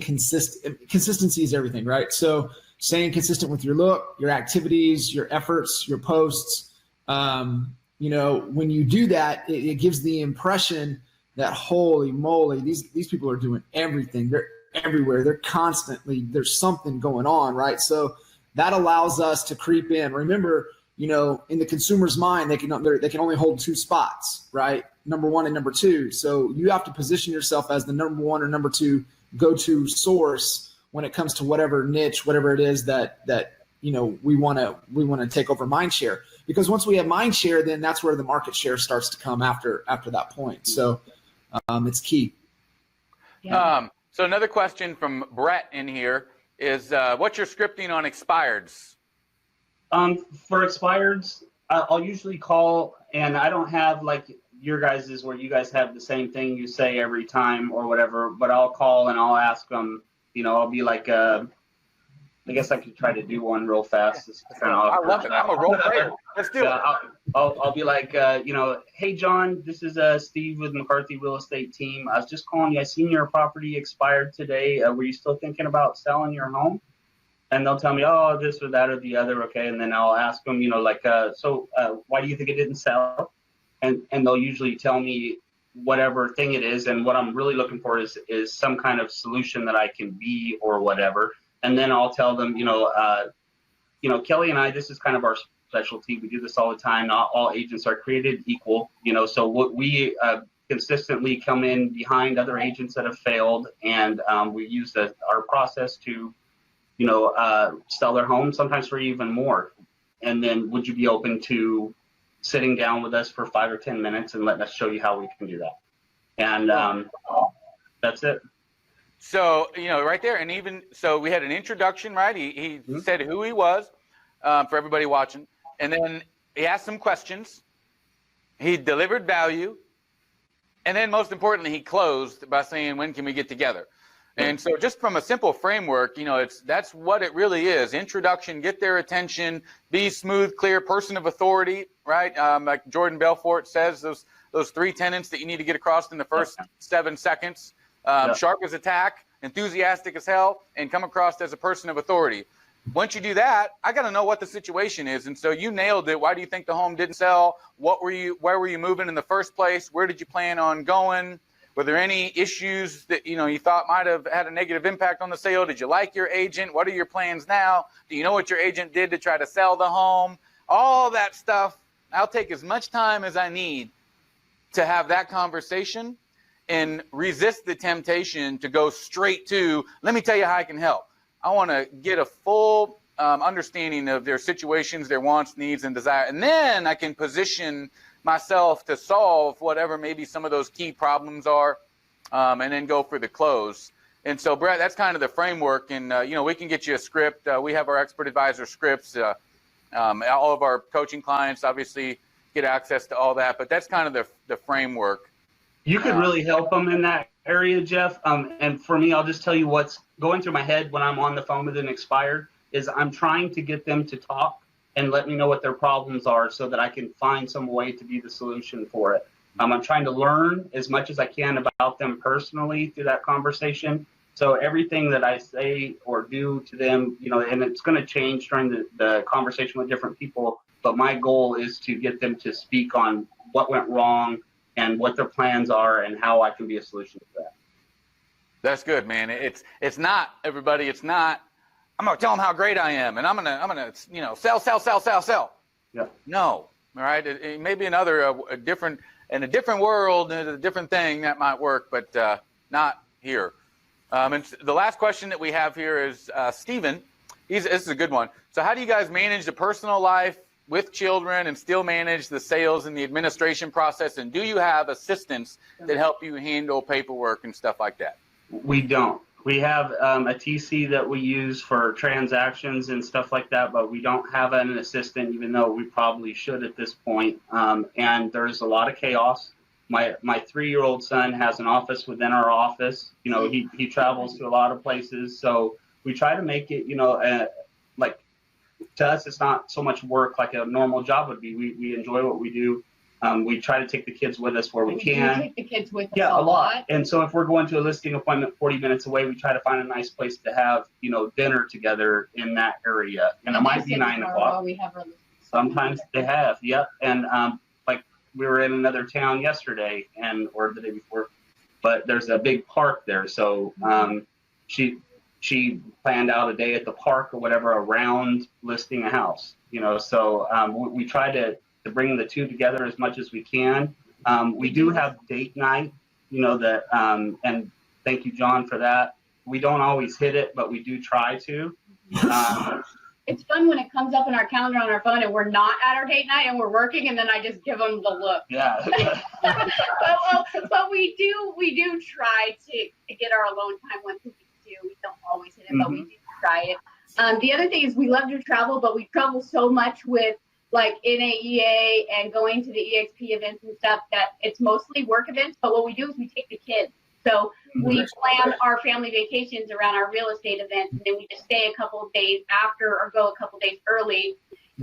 consistency is everything, right? So staying consistent with your look, your activities, your efforts, your posts. When you do that, it gives the impression that, holy moly, these people are doing everything. They're everywhere. They're constantly, there's something going on, right? So that allows us to creep in. Remember, in the consumer's mind, they can only hold two spots, right? Number one and number two. So you have to position yourself as the number one or number two go-to source when it comes to whatever niche, whatever it is that we want to take over mind share. Because once we have mind share, then that's where the market share starts to come after that point. So it's key. Yeah. So another question from Brett in here is, what's your scripting on expireds? For expireds, I'll usually call, and I don't have like your guys's where you guys have the same thing you say every time or whatever, but I'll call and I'll ask them, I'll be like, I guess I could try to do one real fast. It's kind of I love it. I'm a role player. Let's do it. I'll be like, hey, John, this is Steve with McCarthy Real Estate Team. I was just calling you. I seen your property expired today. Were you still thinking about selling your home? And they'll tell me, oh, this or that or the other. Okay. And then I'll ask them, so why do you think it didn't sell? And they'll usually tell me whatever thing it is. And what I'm really looking for is some kind of solution that I can be or whatever. And then I'll tell them, Kelly and I, this is kind of our specialty. We do this all the time. Not all agents are created equal, so what we consistently come in behind other agents that have failed. And we use our process to, sell their home, sometimes for even more. And then would you be open to sitting down with us for 5 or 10 minutes and letting us show you how we can do that? And that's it. So, right there. And even so, we had an introduction, right? He said who he was for everybody watching. And then he asked some questions. He delivered value. And then most importantly, he closed by saying, when can we get together? And so just from a simple framework, that's what it really is. Introduction, get their attention, be smooth, clear, person of authority, right? Like Jordan Belfort says, those 3 tenets that you need to get across in the first 7 seconds. Sharp as a tack, enthusiastic as hell, and come across as a person of authority. Once you do that, I got to know what the situation is. And so you nailed it. Why do you think the home didn't sell? Where were you moving in the first place? Where did you plan on going? Were there any issues that you thought might have had a negative impact on the sale? Did you like your agent? What are your plans now? Do you know what your agent did to try to sell the home? All that stuff. I'll take as much time as I need to have that conversation and resist the temptation to go straight to, let me tell you how I can help. I want to get a full understanding of their situations, their wants, needs, and desire. And then I can position myself to solve whatever maybe some of those key problems are, and then go for the close. And so, Brett, that's kind of the framework. And, we can get you a script. We have our expert advisor scripts. All of our coaching clients obviously get access to all that. But that's kind of the framework. You could really help them in that area, Jeff. And for me, I'll just tell you what's going through my head when I'm on the phone with an expired is I'm trying to get them to talk and let me know what their problems are so that I can find some way to be the solution for it. I'm trying to learn as much as I can about them personally through that conversation. So everything that I say or do to them, and it's going to change during the conversation with different people, but my goal is to get them to speak on what went wrong and what their plans are and how I can be a solution to that. That's good, man. It's not, everybody, it's not, I'm going to tell them how great I am, and I'm going to sell. Yeah. No. All right. It may be another in a different world, a different thing that might work, but not here. And the last question that we have here is Stephen. This is a good one. So how do you guys manage the personal life with children and still manage the sales and the administration process? And do you have assistants that help you handle paperwork and stuff like that? We don't. We have a TC that we use for transactions and stuff like that, but we don't have an assistant, even though we probably should at this point. And there's a lot of chaos. My 3-year-old son has an office within our office. You know, he travels to a lot of places, so we try to make it, you know, like to us, it's not so much work like a normal job would be. We enjoy what we do. We try to take the kids with us where we can. Take the kids with us a lot. And so if we're going to a listing appointment 40 minutes away, we try to find a nice place to have, you know, dinner together in that area. And it might be 9 o'clock. We have our Sometimes they have, yep. And like we were in another town yesterday or the day before, but there's a big park there. So she planned out a day at the park or whatever around listing a house, you know. So we try to bring the two together as much as we can. We do have date night, you know, that, and thank you, John, for that. We don't always hit it, but we do try to. It's fun when it comes up in our calendar on our phone and we're not at our date night and we're working, and then I just give them the look. Yeah. but we do try to get our alone time once a week too. We don't always hit it, but we do try it. The other thing is we love to travel, but we travel so much with like NAEA and going to the EXP events and stuff that it's mostly work events. But what we do is we take the kids. So we plan our family vacations around our real estate events, and then we just stay a couple of days after or go a couple of days early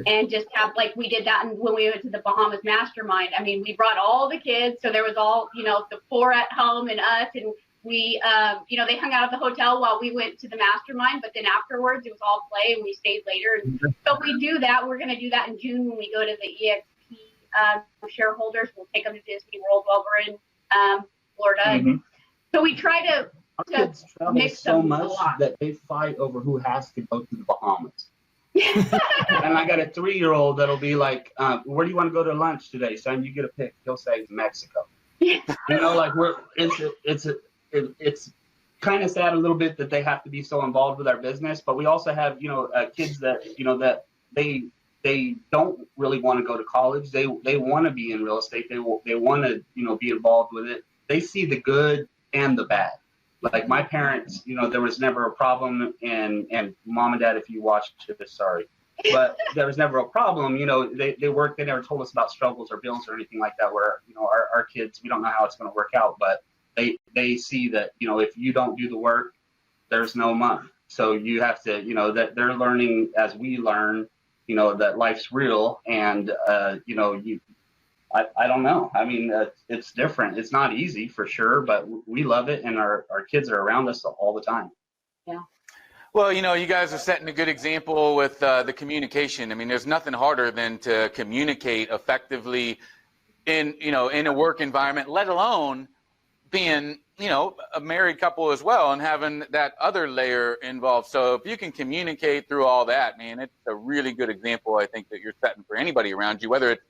and just have, like we did that when we went to the Bahamas Mastermind. I mean, we brought all the kids. So there was all, you know, the 4 at home and us, and we, you know, they hung out at the hotel while we went to the Mastermind, but then afterwards it was all play and we stayed later. And so we do that. We're going to do that in June when we go to the EXP shareholders. We'll take them to Disney World while we're in Florida. So we try to kids travel mix so them much a lot. that they fight over who has to go to the Bahamas. And I got a 3-year-old that'll be like, where do you want to go to lunch today, son? You get a pick. He'll say Mexico. You know, like it's kind of sad a little bit that they have to be so involved with our business, but we also have, you know, kids that, you know, that they don't really want to go to college. They want to be in real estate. They want to, you know, be involved with it. They see the good and the bad. Like my parents, you know, there was never a problem, and mom and dad, if you watched this, sorry, but there was never a problem. You know, they worked. They never told us about struggles or bills or anything like that. Where, you know, our kids, we don't know how it's going to work out, but they see that, you know, if you don't do the work, there's no money. So you have to, you know, that they're learning as we learn, you know, that life's real, and you know, I don't know. I mean, it's different. It's not easy for sure, but we love it, and our kids are around us all the time. Yeah. Well, you know, you guys are setting a good example with the communication. I mean, there's nothing harder than to communicate effectively in a work environment, let alone being, you know, a married couple as well and having that other layer involved. So if you can communicate through all that, man, it's a really good example, I think, that you're setting for anybody around you, whether it's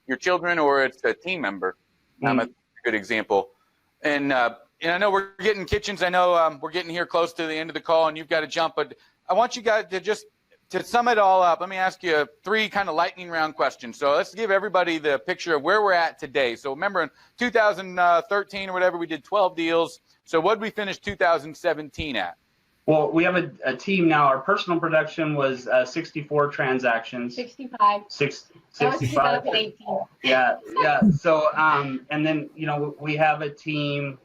your children or it's a team member. A good example. And I know we're getting Kitchens. I know we're getting here close to the end of the call and you've got to jump, but I want you guys to just to sum it all up. Let me ask you 3 kind of lightning round questions. So let's give everybody the picture of where we're at today. So remember in 2013 or whatever, we did 12 deals. So what did we finish 2017 at? Well, we have a team now. Our personal production was 64 transactions. 65. 65. 2018. Yeah. So, and then, you know, we have a team.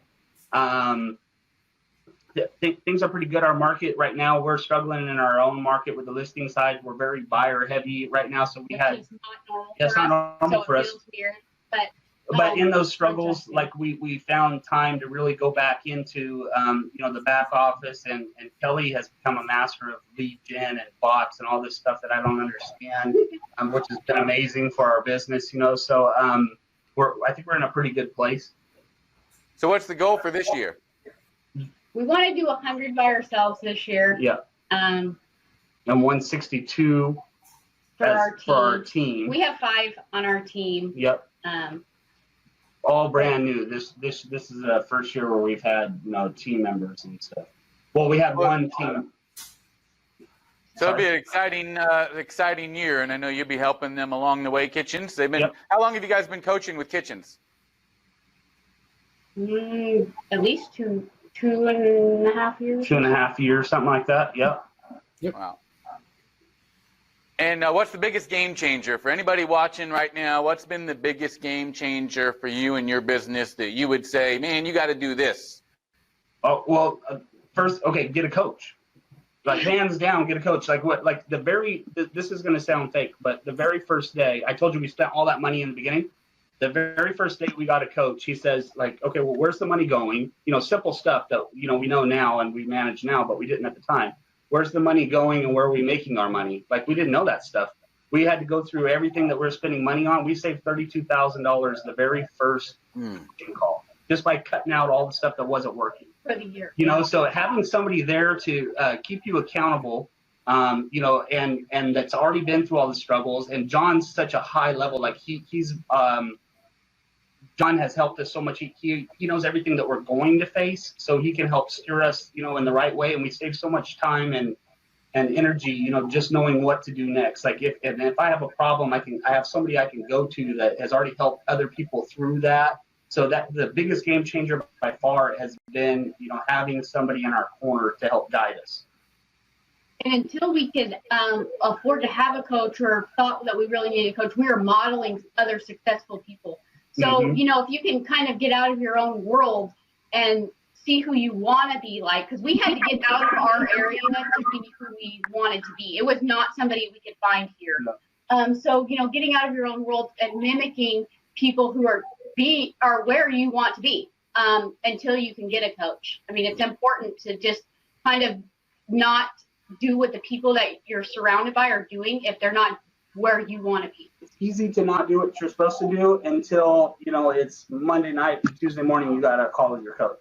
Things are pretty good. Our market right now, we're struggling in our own market with the listing side. We're very buyer heavy right now. So it's not normal for us. Weird, but in those struggles, like we found time to really go back into, you know, the back office, and Kelly has become a master of lead gen and bots and all this stuff that I don't understand, which has been amazing for our business, you know. So I think we're in a pretty good place. So what's the goal for this year? We want to do 100 by ourselves this year. Yeah. And 162 for our team. We have 5 on our team. Yep. All brand new. This is the first year where we've had, you know, team members and stuff. Well, we had one team. So it'll be an exciting year, and I know you'll be helping them along the way. Kitchens, they've been. Yep. How long have you guys been coaching with Kitchens? At least two 2.5 years. 2.5 years, something like that. Yep. Wow. And what's the biggest game changer for anybody watching right now? What's been the biggest game changer for you and your business that you would say, man, you got to do this? Oh, well, first, okay, get a coach. Like hands down, get a coach. Like what? Like this is going to sound fake, but the very first day, I told you we spent all that money in the beginning. The very first day we got a coach, he says like, okay, well, where's the money going? Simple stuff that, we know now and we manage now, but we didn't at the time. Where's the money going and where are we making our money? Like we didn't know that stuff. We had to go through everything that we're spending money on. We saved $32,000 the very first call just by cutting out all the stuff that wasn't working. For the year. So having somebody there to keep you accountable, and that's already been through all the struggles. And John's such a high level, like he's John has helped us so much. He knows everything that we're going to face, so he can help steer us, in the right way. And we save so much time and energy, just knowing what to do next. Like if I have a problem, I have somebody I can go to that has already helped other people through that. So that the biggest game changer by far has been, having somebody in our corner to help guide us. And until we could afford to have a coach or thought that we really needed a coach, we were modeling other successful people. So, if you can kind of get out of your own world and see who you want to be like, because we had to get out of our area to be who we wanted to be. It was not somebody we could find here. So, getting out of your own world and mimicking people who are where you want to be until you can get a coach. I mean, it's important to just kind of not do what the people that you're surrounded by are doing if they're not where you want to be. It's easy to not do what you're supposed to do until, it's Monday night, Tuesday morning, you got to call with your coach.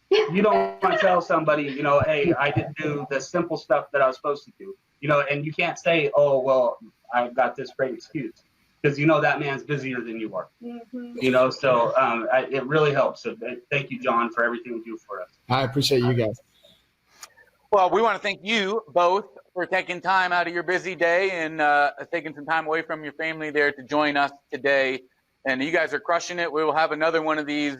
You don't want to tell somebody, hey, I didn't do the simple stuff that I was supposed to do, and you can't say, oh, well, I've got this great excuse. Because that man's busier than you are, so it really helps. So thank you, John, for everything you do for us. I appreciate you guys. Well, we want to thank you both for taking time out of your busy day and taking some time away from your family there to join us today. And you guys are crushing it. We will have another one of these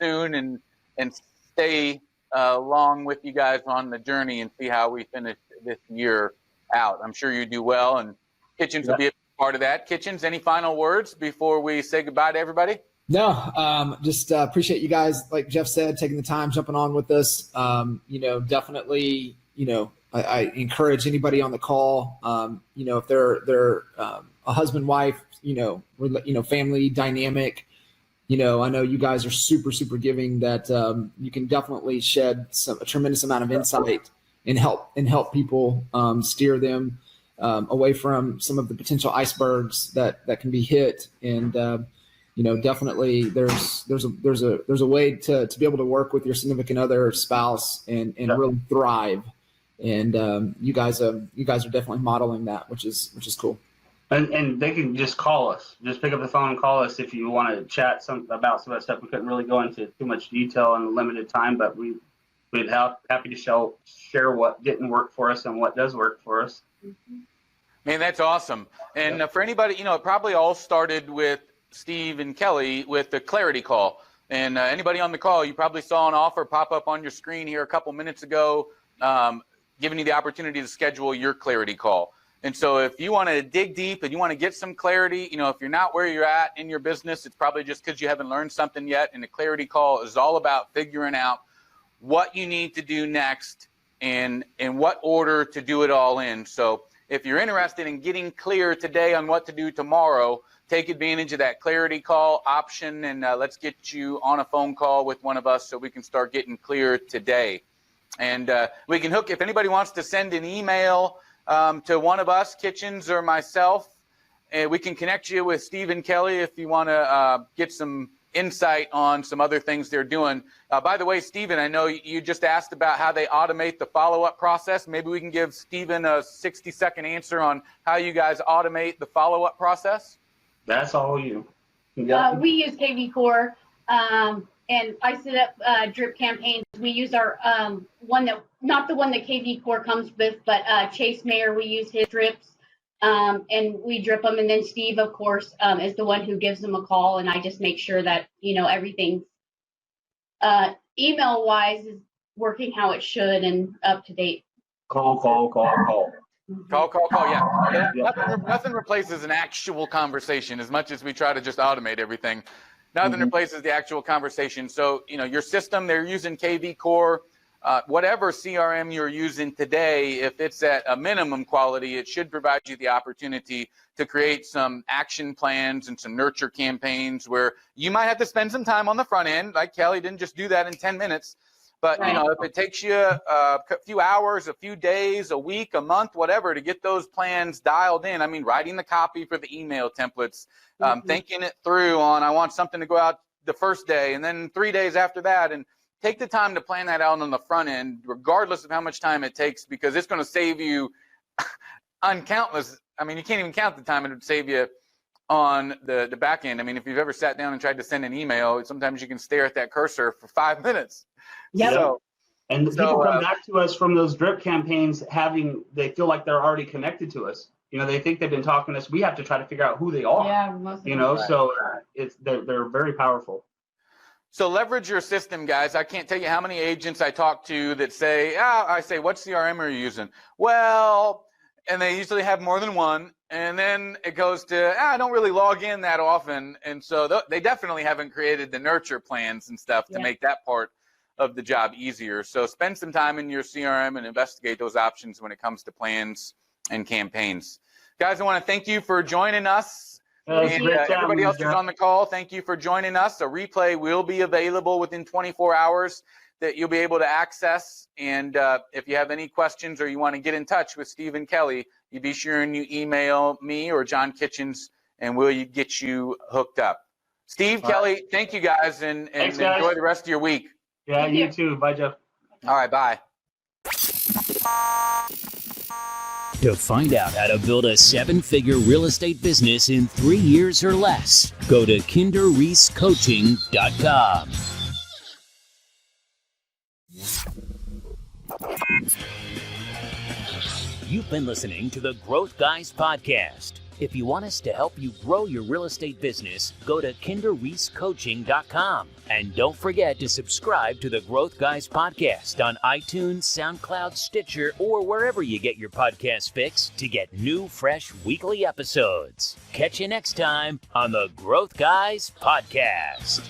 soon and stay along with you guys on the journey and see how we finish this year out. I'm sure you do well, and Kitchens will be a part of that. Kitchens, any final words before we say goodbye to everybody? No, just appreciate you guys, like Jeff said, taking the time, jumping on with us. Definitely, I encourage anybody on the call, if they're a husband, wife, family dynamic, I know you guys are super, super giving, that you can definitely shed a tremendous amount of insight and help people steer them away from some of the potential icebergs that can be hit. And definitely there's a way to be able to work with your significant other, spouse, and really thrive. And you guys are definitely modeling that, which is cool. And they can just call us. Just pick up the phone and call us if you want to chat about some of that stuff. We couldn't really go into too much detail in limited time, but we'd happy to share what didn't work for us and what does work for us. Man, that's awesome. And for anybody, it probably all started with Steve and Kelly with the clarity call. And anybody on the call, you probably saw an offer pop up on your screen here a couple minutes ago, giving you the opportunity to schedule your clarity call. And so if you want to dig deep and you want to get some clarity, if you're not where you're at in your business, it's probably just because you haven't learned something yet. And the clarity call is all about figuring out what you need to do next and in what order to do it all in. So if you're interested in getting clear today on what to do tomorrow, take advantage of that clarity call option, and let's get you on a phone call with one of us so we can start getting clear today. And we can hook, if anybody wants to send an email to one of us, Kitchens or myself, and we can connect you with Steve and Kelly if you want to get some insight on some other things they're doing. By the way, Steven, I know you just asked about how they automate the follow-up process. Maybe we can give Steven a 60-second answer on how you guys automate the follow-up process. That's all you. We use KV Core, and I set up drip campaigns. We use our not the one that KV Core comes with, but Chase Mayer, we use his drips. And we drip them, and then Steve, of course, is the one who gives them a call, and I just make sure that everything's email-wise is working how it should and up to date. Call. Call. Yeah. Nothing replaces an actual conversation as much as we try to just automate everything. Nothing replaces the actual conversation. So, your system, they're using KV Core. Whatever CRM you're using today, if it's at a minimum quality, it should provide you the opportunity to create some action plans and some nurture campaigns where you might have to spend some time on the front end. Like Kelly didn't just do that in 10 minutes. But, if it takes you a few hours, a few days, a week, a month, whatever, to get those plans dialed in, writing the copy for the email templates, thinking it through on, I want something to go out the first day and then 3 days after that. And take the time to plan that out on the front end, regardless of how much time it takes, because it's going to save you uncountless. You can't even count the time it would save you on the back end. If you've ever sat down and tried to send an email, sometimes you can stare at that cursor for 5 minutes. Yeah. And people come back to us from those drip campaigns they feel like they're already connected to us. They think they've been talking to us. We have to try to figure out who they are. Yeah, so they're very powerful. So leverage your system, guys. I can't tell you how many agents I talk to that say, I say, what CRM are you using? Well, and they usually have more than one. And then it goes to, I don't really log in that often. And so they definitely haven't created the nurture plans and stuff to make that part of the job easier. So spend some time in your CRM and investigate those options when it comes to plans and campaigns. Guys, I want to thank you for joining us. And everybody else who's on the call, thank you for joining us. A replay will be available within 24 hours that you'll be able to access. And if you have any questions or you want to get in touch with Steve and Kelly, you be sure and you email me or John Kitchens, and we'll get you hooked up. Steve, Kelly, thank you guys, and Thanks, guys. Enjoy the rest of your week. Yeah, you too. Bye, Jeff. All right, bye. To find out how to build a 7-figure real estate business in 3 years or less, go to kinderreescoaching.com. You've been listening to the Growth Guys Podcast. If you want us to help you grow your real estate business, go to kinderreescoaching.com. And don't forget to subscribe to the Growth Guys Podcast on iTunes, SoundCloud, Stitcher, or wherever you get your podcast fix to get new, fresh weekly episodes. Catch you next time on the Growth Guys Podcast.